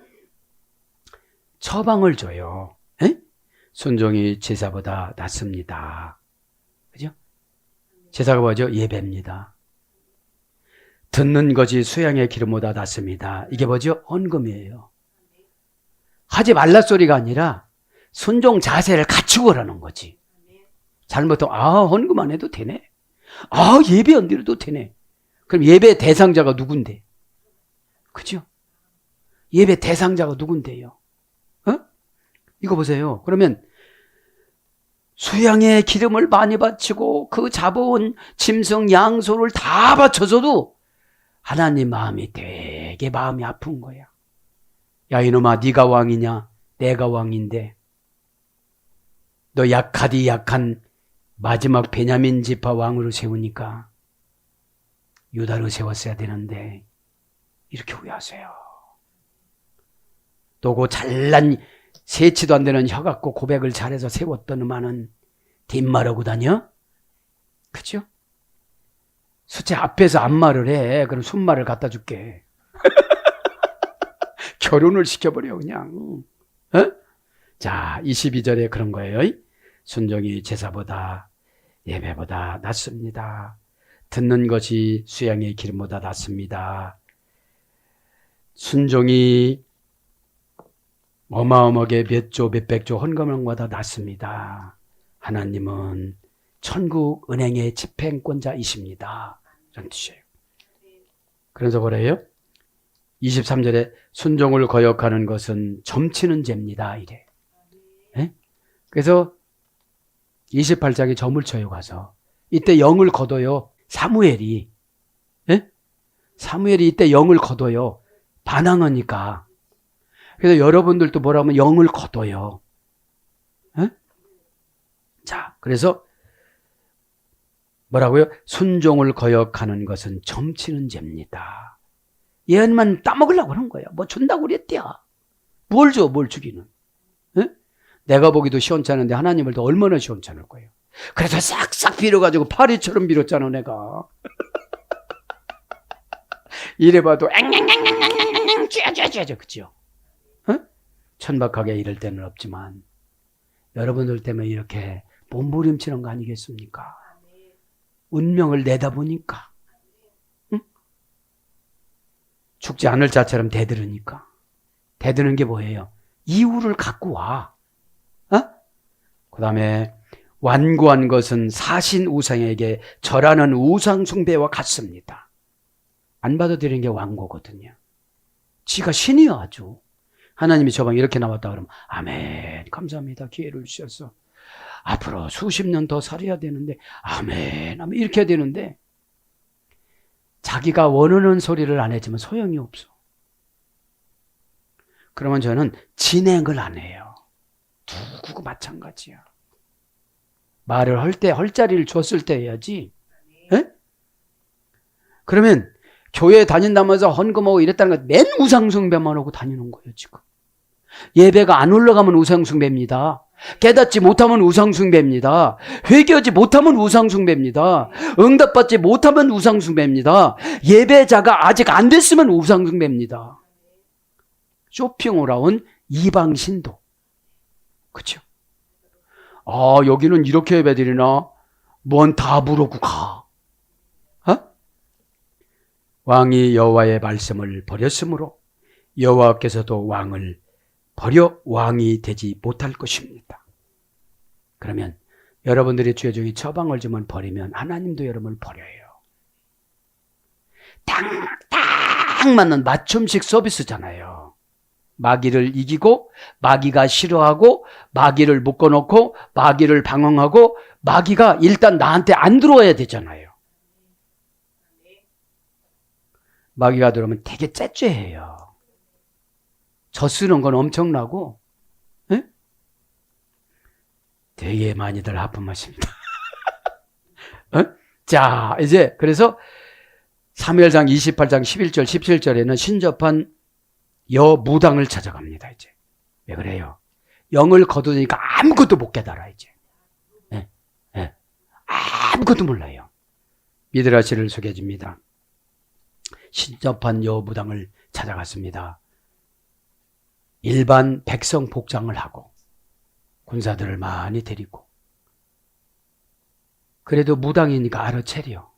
처방을 줘요. 에? 순종이 제사보다 낫습니다. 그죠? 제사가 뭐죠? 예배입니다. 듣는 것이 수양의 기름보다 낫습니다. 이게 뭐죠? 헌금이에요. 하지 말라 소리가 아니라 순종 자세를 갖추고 라는 거지. 잘못하면 헌금 안 해도 되네. 예배 안 드려도 되네. 그럼 예배 대상자가 누군데? 그죠? 예배 대상자가 누군데요? 이거 보세요. 그러면 수양의 기름을 많이 바치고 그 잡아온 짐승 양소를 다 바쳐서도 하나님 마음이 되게 마음이 아픈 거야. 야 이놈아, 네가 왕이냐? 내가 왕인데 너 약하디 약한 마지막 베냐민 지파 왕으로 세우니까 유다로 세웠어야 되는데 이렇게 후회하세요. 또 그 잘난 세치도 안 되는 혀 갖고 고백을 잘해서 세웠던 음아는 뒷말하고 다녀? 그죠? 수채 앞에서 앞말을 해. 그럼 순말을 갖다 줄게. 결혼을 시켜버려 그냥. 자, 22절에 그런 거예요. 순종이 제사보다 예배보다 낫습니다. 듣는 것이 수양의 기름보다 낫습니다. 순종이 어마어마하게 몇 조 몇백 조 헌금함보다 낫습니다. 하나님은 천국 은행의 집행권자이십니다. 이런 뜻이에요. 그래서 뭐래요? 23절에 순종을 거역하는 것은 점치는 죄입니다. 이래. 네? 그래서 28장에 점을 쳐요 가서. 이때 영을 거둬요. 사무엘이. 네? 사무엘이 이때 영을 거둬요. 반항하니까. 그래서 여러분들도 뭐라면 영을 거둬요. 네? 자, 그래서 뭐라고요? 순종을 거역하는 것은 점치는 죄입니다. 얘만 따먹으려고 하는 거야. 뭐 준다고 그랬대야. 뭘 줘, 뭘 주기는. 에? 내가 보기도 시원찮은데 하나님을 더 얼마나 시원찮을 거예요. 그래서 싹싹 빌어가지고 파리처럼 빌었잖아 내가. 이래봐도 앵앵앵앵앵앵앵 쥐어쥐어쥐어 그치요? 천박하게 이럴 때는 없지만 여러분들 때문에 이렇게 몸부림치는 거 아니겠습니까? 운명을 내다보니까 죽지 않을 자처럼 대들으니까. 대드는 게 뭐예요? 이유를 갖고 와. 그 다음에 완고한 것은 사신 우상에게 절하는 우상 숭배와 같습니다. 안 받아들이는 게 완고거든요. 지가 신이야 아주. 하나님이 저방 이렇게 나왔다 그러면 아멘 감사합니다. 기회를 주셔서 앞으로 수십 년 더 살아야 되는데 아멘 이렇게 해야 되는데 자기가 원하는 소리를 안 해주면 소용이 없어. 그러면 저는 진행을 안 해요. 누구고 마찬가지야. 말을 할 때 헐자리를 줬을 때 해야지. 에? 그러면 교회 다닌다면서 헌금하고 이랬다는 건 맨 우상숭배만 하고 다니는 거예요 지금. 예배가 안 올라가면 우상숭배입니다. 깨닫지 못하면 우상숭배입니다. 회개하지 못하면 우상숭배입니다. 응답받지 못하면 우상숭배입니다. 예배자가 아직 안 됐으면 우상숭배입니다. 쇼핑을 온 이방신도. 그렇죠? 여기는 이렇게 예배드리나? 뭔 다 부르고 가. 왕이 여호와의 말씀을 버렸으므로 여호와께서도 왕을 버려 왕이 되지 못할 것입니다. 그러면 여러분들이 죄 중에 처방을 주면 버리면 하나님도 여러분을 버려요. 딱 맞는 맞춤식 서비스잖아요. 마귀를 이기고 마귀가 싫어하고 마귀를 묶어놓고 마귀를 방황하고 마귀가 일단 나한테 안 들어와야 되잖아요. 마귀가 들어오면 되게 째째해요. 저 쓰는 건 엄청나고 에? 되게 많이들 하품하십니다. 자 이제 그래서 사무엘상 28장 11절 17절에는 신접한 여무당을 찾아갑니다. 이제 왜 그래요? 영을 거두니까 아무것도 못 깨달아. 이제 아무것도 몰라요. 미드라시를 소개해 줍니다. 신접한 여무당을 찾아갔습니다. 일반 백성 복장을 하고 군사들을 많이 데리고, 그래도 무당이니까 알아채려.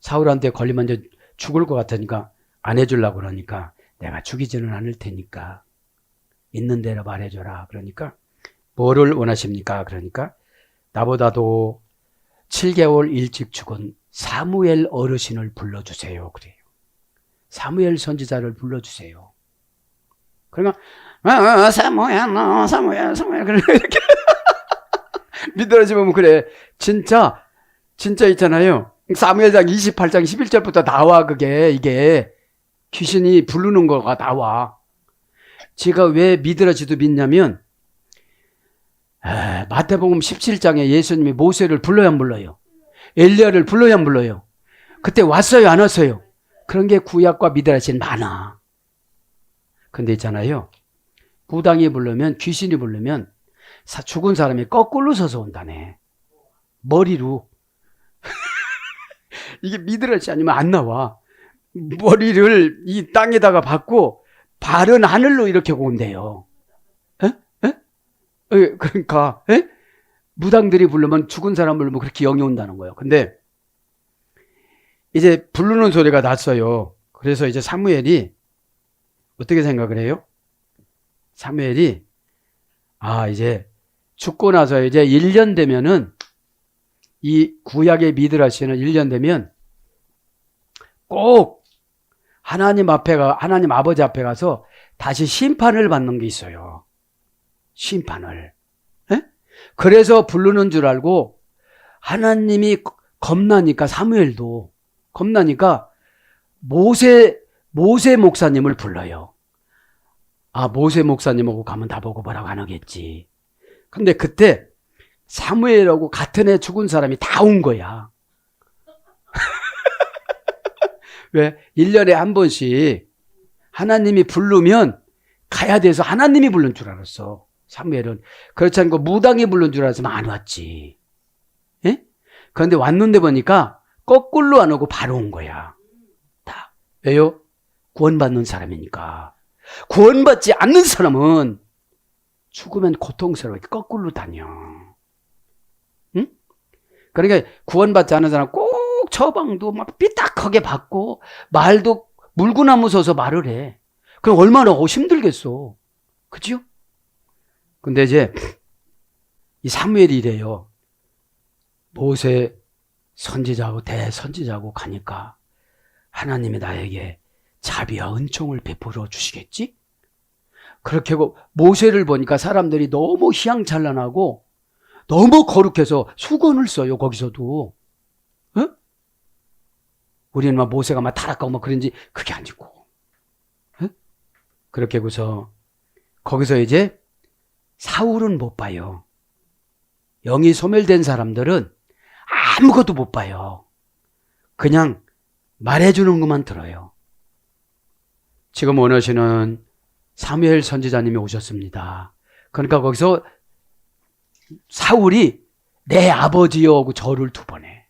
사울한테 걸리면 이제 죽을 것 같으니까 안 해주려고 그러니까 내가 죽이지는 않을 테니까 있는 대로 말해줘라. 그러니까 뭐를 원하십니까? 그러니까 나보다도 7개월 일찍 죽은 사무엘 어르신을 불러주세요. 그래요. 사무엘 선지자를 불러주세요. 그러니까 사무엘 이렇게 미드라시 보면 그래. 진짜 있잖아요. 사무엘상 28장 11절부터 나와. 이게 귀신이 부르는 거가 나와. 제가 왜 미드라시도 믿냐면 마태복음 17장에 예수님이 모세를 불러야 안 불러요? 엘리야를 불러야 안 불러요? 그때 왔어요 안 왔어요? 그런 게 구약과 미드라시는 많아. 근데 있잖아요, 무당이 부르면, 귀신이 부르면 죽은 사람이 거꾸로 서서 온다네. 머리로. 이게 미드라시 아니면 안 나와. 머리를 이 땅에다가 박고 발은 하늘로 이렇게 온대요. 그러니까 무당들이 부르면, 죽은 사람 부르면 그렇게 영이 온다는 거예요. 근데 이제 부르는 소리가 났어요. 그래서 이제 사무엘이 어떻게 생각을 해요? 사무엘이 이제 죽고 나서 이제 1년 되면은, 이 구약의 미드라시는 1년 되면 꼭 하나님 아버지 앞에 가서 다시 심판을 받는 게 있어요. 심판을. 그래서 부르는 줄 알고 하나님이 겁나니까, 사무엘도 겁나니까 모세 목사님을 불러요. 모세 목사님하고 가면 나보고 뭐라고 안 하겠지. 근데 그때 사무엘하고 같은 애 죽은 사람이 다 온 거야. 왜? 1년에 한 번씩 하나님이 부르면 가야 돼서 하나님이 부른 줄 알았어. 사무엘은. 그렇지 않고 무당이 부른 줄 알았으면 안 왔지. 그런데 왔는데 보니까 거꾸로 안 오고 바로 온 거야. 다. 왜요? 구원받는 사람이니까. 구원받지 않는 사람은 죽으면 고통스러워. 거꾸로 다녀. 응? 그러니까 구원받지 않은 사람은 꼭 처방도 막 삐딱하게 받고 말도 물구나무 서서 말을 해. 그럼 얼마나 힘들겠어. 그죠? 근데 이제 이 사무엘이 이래요. 모세 선지자하고 대선지자하고 가니까 하나님이 나에게 자비와 은총을 베풀어 주시겠지? 그렇게 하고 모세를 보니까 사람들이 너무 희양찬란하고 너무 거룩해서 수건을 써요. 거기서도. 우리는 막 모세가 막 타락하고 막 그런지 그게 아니고. 그렇게 하고서 거기서 이제 사울은 못 봐요. 영이 소멸된 사람들은 아무것도 못 봐요. 그냥 말해주는 것만 들어요. 지금 원하시는 사무엘 선지자님이 오셨습니다. 그러니까 거기서 사울이 내 아버지요 하고 절을 2번 해.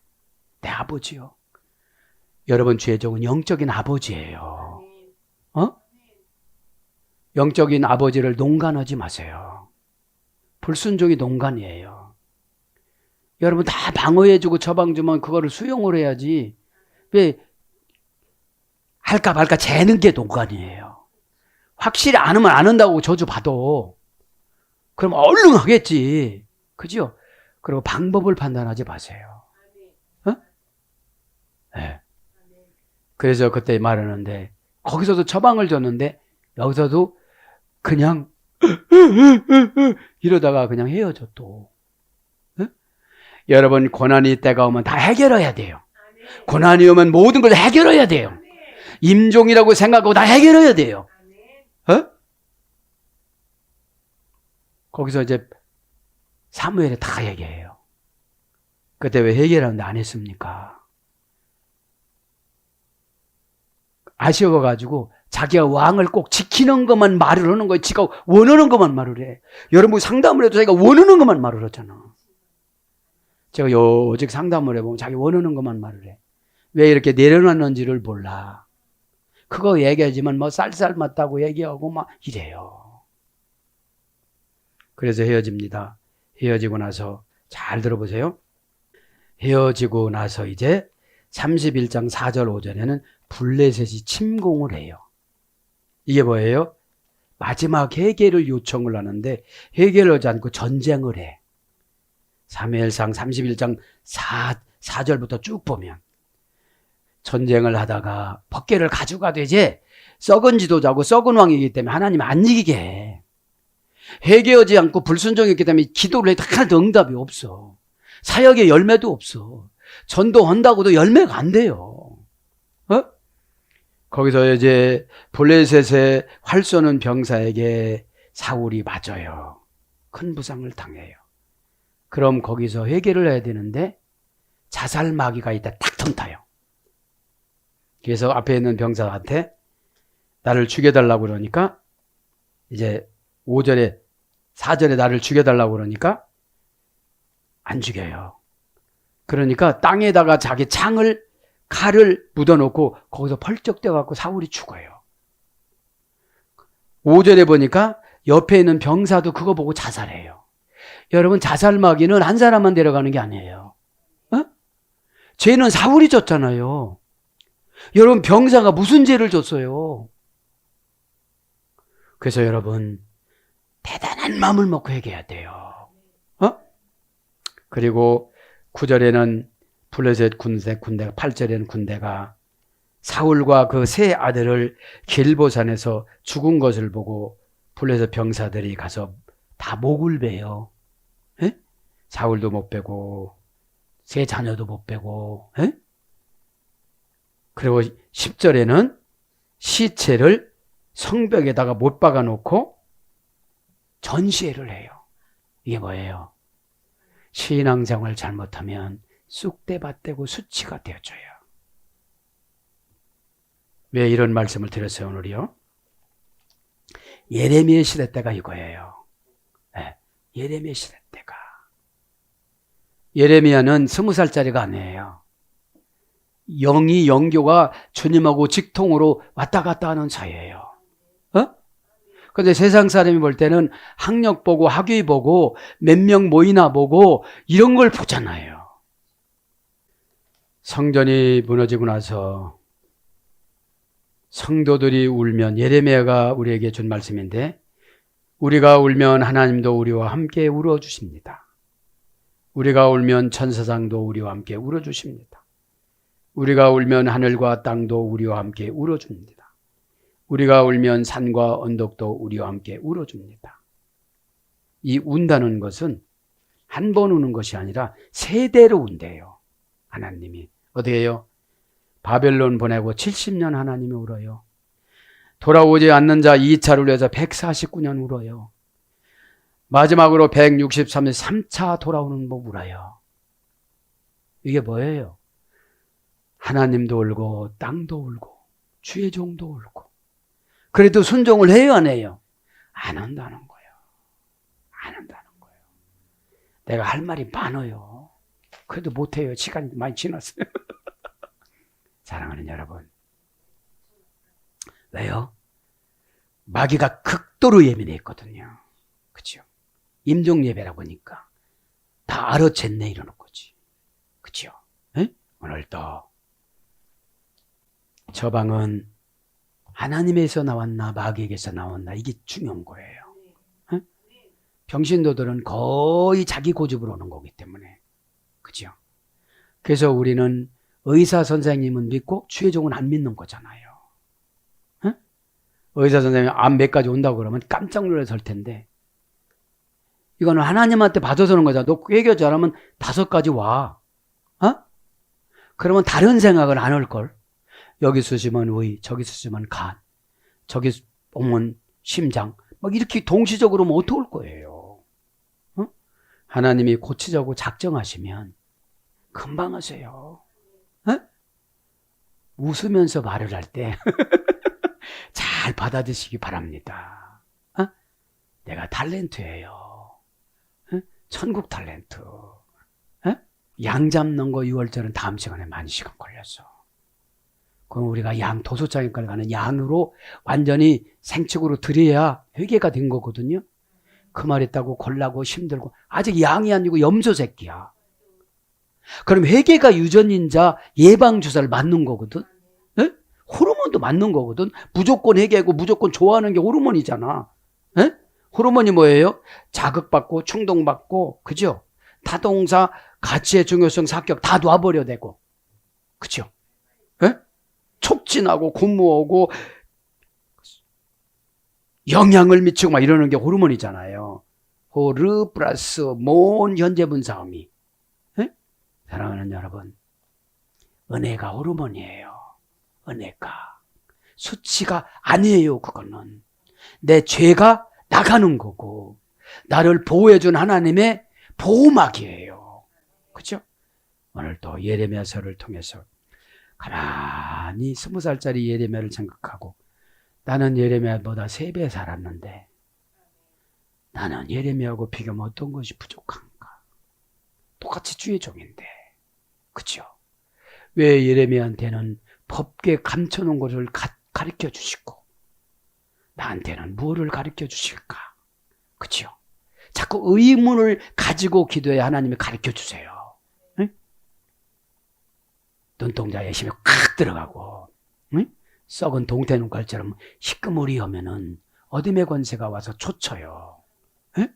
내 아버지요. 여러분, 죄종은 영적인 아버지예요. 영적인 아버지를 농간하지 마세요. 불순종이 농간이에요. 여러분 다 방어해주고 처방주면 그거를 수용을 해야지. 왜 할까 말까 재는 게 농간이에요. 확실히 안 하면 안 한다고 저주받어. 그럼 얼른 하겠지. 그죠? 그리고 방법을 판단하지 마세요. 네. 그래서 그때 말하는데, 거기서도 처방을 줬는데 여기서도 그냥 이러다가 그냥 헤어져 또. 여러분, 고난이 때가 오면 다 해결해야 돼요. 고난이 오면 모든 걸 해결해야 돼요. 임종이라고 생각하고 다 해결해야 돼요. 거기서 이제 사무엘이 다 얘기해요. 그때 왜 해결하는데 안 했습니까? 아쉬워가지고 자기가 왕을 꼭 지키는 것만 말을 하는 거예요. 지가 원하는 것만 말을 해. 여러분 상담을 해도 자기가 원하는 것만 말을 하잖아. 제가 요직 상담을 해보면 자기 원하는 것만 말을 해. 왜 이렇게 내려놨는지를 몰라. 그거 얘기하지만 뭐 쌀쌀 맞다고 얘기하고 막 이래요. 그래서 헤어집니다. 헤어지고 나서 잘 들어보세요. 헤어지고 나서 이제 31장 4절 5절에는 블레셋이 침공을 해요. 이게 뭐예요? 마지막 회개를 요청을 하는데 회개를 하지 않고 전쟁을 해. 사무엘상 31장 4절부터 쭉 보면 전쟁을 하다가 법궤를 가져가도 이제 썩은 지도자고 썩은 왕이기 때문에 하나님 안 이기게 해. 회개하지 않고 불순종했기 때문에 기도를 해도 하나도 응답이 없어. 사역에 열매도 없어. 전도한다고도 열매가 안 돼요. 거기서 이제 블레셋의 활 쏘는 병사에게 사울이 맞아요. 큰 부상을 당해요. 그럼 거기서 회개를 해야 되는데 자살 마귀가 있다 딱 틈타요. 그래서 앞에 있는 병사한테 나를 죽여달라고 그러니까 이제 5절에 4절에 나를 죽여달라고 그러니까 안 죽여요. 그러니까 땅에다가 자기 칼을 묻어놓고 거기서 펄쩍 뛰어갖고 사울이 죽어요. 5절에 보니까 옆에 있는 병사도 그거 보고 자살해요. 여러분 자살 마귀는 한 사람만 데려가는 게 아니에요. 죄는 사울이 졌잖아요. 여러분 병사가 무슨 죄를 졌어요? 그래서 여러분 대단한 마음을 먹고 회개해야 돼요. 그리고 9절에는 블레셋 군대가 8절에는 군대가 사울과 그 세 아들을 길보산에서 죽은 것을 보고 블레셋 병사들이 가서 다 목을 베요. 에? 사울도 못 베고 세 자녀도 못 베고 에? 그리고 10절에는 시체를 성벽에다가 못 박아 놓고 전시회를 해요. 이게 뭐예요? 신앙생활 잘못하면 쑥대밭되고 수치가 되어져요. 왜 이런 말씀을 드렸어요 오늘이요? 예레미야 시대 때가 이거예요. 네, 예레미야 시대 때가. 예레미야는 20살짜리가 아니에요. 영교가 주님하고 직통으로 왔다 갔다 하는 사이예요. 근데 세상 사람이 볼 때는 학력 보고 학위 보고 몇 명 모이나 보고 이런 걸 보잖아요. 성전이 무너지고 나서 성도들이 울면 예레미야가 우리에게 준 말씀인데 우리가 울면 하나님도 우리와 함께 울어주십니다. 우리가 울면 천사장도 우리와 함께 울어주십니다. 우리가 울면 하늘과 땅도 우리와 함께 울어줍니다. 우리가 울면 산과 언덕도 우리와 함께 울어줍니다. 이 운다는 것은 한 번 우는 것이 아니라 세대로 운대요. 하나님이. 어떻게 해요? 바벨론 보내고 70년 하나님이 울어요. 돌아오지 않는 자 2차를 울려서 149년 울어요. 마지막으로 163년 3차 돌아오는 법 울어요. 이게 뭐예요? 하나님도 울고 땅도 울고 주의 종도 울고 그래도 순종을 해요 안 해요? 안 한다는 거예요. 안 한다는 거예요. 내가 할 말이 많아요. 그래도 못해요. 시간이 많이 지났어요. 사랑하는 여러분. 왜요? 마귀가 극도로 예민했거든요. 그죠? 임종 예배라고 하니까 다 알아챘네 이러는 거지. 그죠? 오늘도 저 방은 하나님에서 나왔나 마귀에게서 나왔나 이게 중요한 거예요. 병신도들은 거의 자기 고집으로 오는 거기 때문에. 그죠? 그래서 우리는 의사 선생님은 믿고 주의종은 안 믿는 거잖아요. 의사 선생님이 암 몇 가지 온다고 그러면 깜짝 놀라서 할 텐데 이거는 하나님한테 받아서 오는 거잖아. 너 회개 잘하면 5가지 와. 그러면 다른 생각을 안 할걸. 여기 쓰시면 의, 저기 쓰시면 간, 저기 보면 심장 막 이렇게 동시적으로 뭐 어떻게 올 거예요. 하나님이 고치자고 작정하시면 금방 하세요. 웃으면서 말을 할 때 잘 받아들이시기 바랍니다. 어? 내가 탤런트예요. 어? 천국 탤런트. 어? 양 잡는 거 6월절은 다음 시간에 많이 시간 걸렸어. 그럼 우리가 양 도소장에까지 가는 양으로 완전히 생축으로 드려야 회개가 된 거거든요. 그 말 했다고 골라고 힘들고 아직 양이 아니고 염소 새끼야. 그럼 회개가 유전인자 예방주사를 맞는 거거든. 에? 호르몬도 맞는 거거든. 무조건 회개하고 무조건 좋아하는 게 호르몬이잖아. 에? 호르몬이 뭐예요? 자극받고 충동받고 그죠? 타동사, 가치의 중요성, 사격 다 놔버려 되고 그죠? 에? 촉진하고 고무하고 영향을 미치고 막 이러는 게 호르몬이잖아요. 호르 플러스 몬 현재분사음이. 사랑하는 여러분, 은혜가 호르몬이에요. 은혜가. 수치가 아니에요. 그거는. 내 죄가 나가는 거고 나를 보호해준 하나님의 보호막이에요. 그죠? 오늘 또 예레미야서를 통해서 가만히 20살짜리 예레미야를 생각하고 나는 예레미야보다 3배 살았는데 나는 예레미야하고 비교하면 어떤 것이 부족한가? 똑같이 주의 종인데 그죠? 왜 예레미야한테는 법궤 감춰놓은 것을 가르쳐 주시고 나한테는 무엇을 가르쳐 주실까? 그죠? 자꾸 의문을 가지고 기도해 하나님이 가르쳐 주세요. 응? 눈동자에 힘이 콱 들어가고 응? 썩은 동태 눈깔처럼 희끄무리 하면은 어둠의 권세가 와서 쫓아요. 응?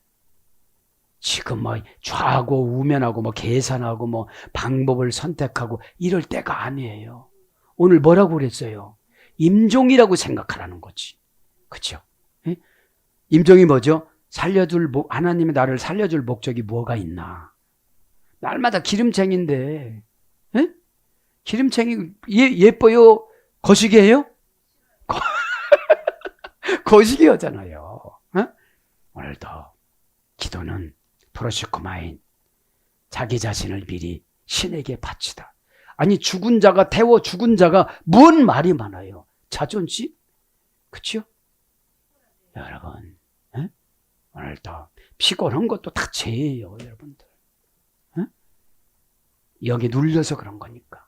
지금 뭐 좌하고 우면하고 뭐 계산하고 뭐 방법을 선택하고 이럴 때가 아니에요. 오늘 뭐라고 그랬어요? 임종이라고 생각하라는 거지. 그렇죠? 임종이 뭐죠? 하나님이 나를 살려줄 목적이 뭐가 있나? 날마다 기름쟁인데 기름쟁이 예뻐요? 거시기예요? 거시기하잖아요. 오늘도 기도는 프로시코마인 자기 자신을 미리 신에게 바치다. 아니 죽은 자가 태워 죽은 자가 뭔 말이 많아요. 자존심? 그렇죠? 여러분 오늘도 피곤한 것도 다 죄예요. 여러분들 여기 눌려서 그런 거니까.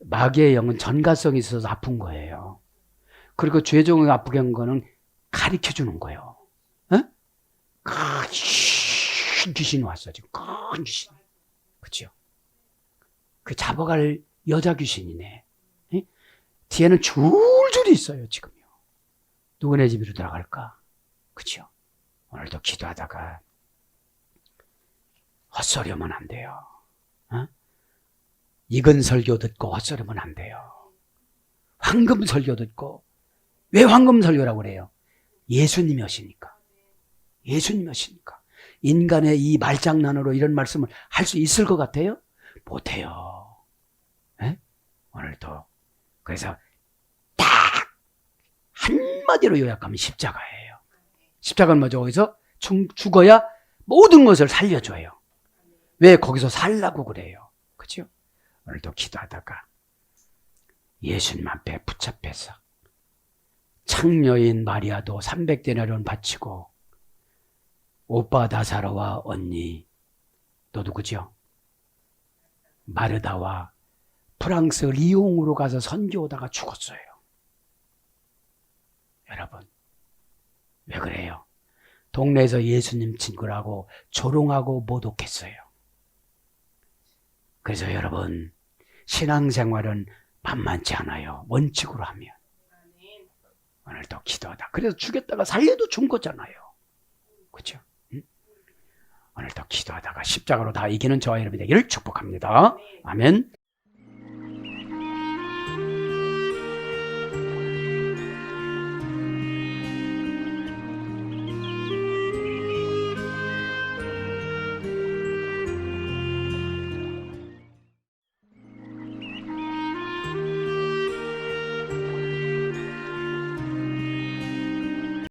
마귀의 영은 전가성이 있어서 아픈 거예요. 그리고 죄종이 아프게 한 거는 가르쳐 주는 거예요. 큰 귀신이 왔어. 지금 큰 귀신. 그렇죠? 그 잡아갈 여자 귀신이네. 뒤에는 줄줄이 있어요. 지금요. 누구네 집으로 들어갈까? 그렇죠? 오늘도 기도하다가 헛소리하면 안 돼요. 익은 설교 듣고 헛소리하면 안 돼요. 황금 설교 듣고. 왜 황금 설교라고 그래요? 예수님이 하시니까. 예수님이 하시니까. 인간의 이 말장난으로 이런 말씀을 할 수 있을 것 같아요? 못해요. 오늘도. 그래서 딱 한마디로 요약하면 십자가예요. 십자가는 뭐죠? 거기서 죽어야 모든 것을 살려줘요. 왜 거기서 살라고 그래요? 그죠? 오늘도 기도하다가 예수님 앞에 붙잡혀서 창녀인 마리아도 300데나리온 바치고 오빠 나사로와 언니 또 누구죠? 마르다와 프랑스 리옹으로 가서 선교하다가 죽었어요. 여러분 왜 그래요? 동네에서 예수님 친구라고 조롱하고 모독했어요. 그래서 여러분 신앙생활은 만만치 않아요. 원칙으로 하면. 오늘도 기도하다. 그래서 죽였다가 살려도 준 거잖아요. 그렇죠? 오늘도 기도하다가 십자가로 다 이기는 저와 여러분 되기를 축복합니다. 아멘.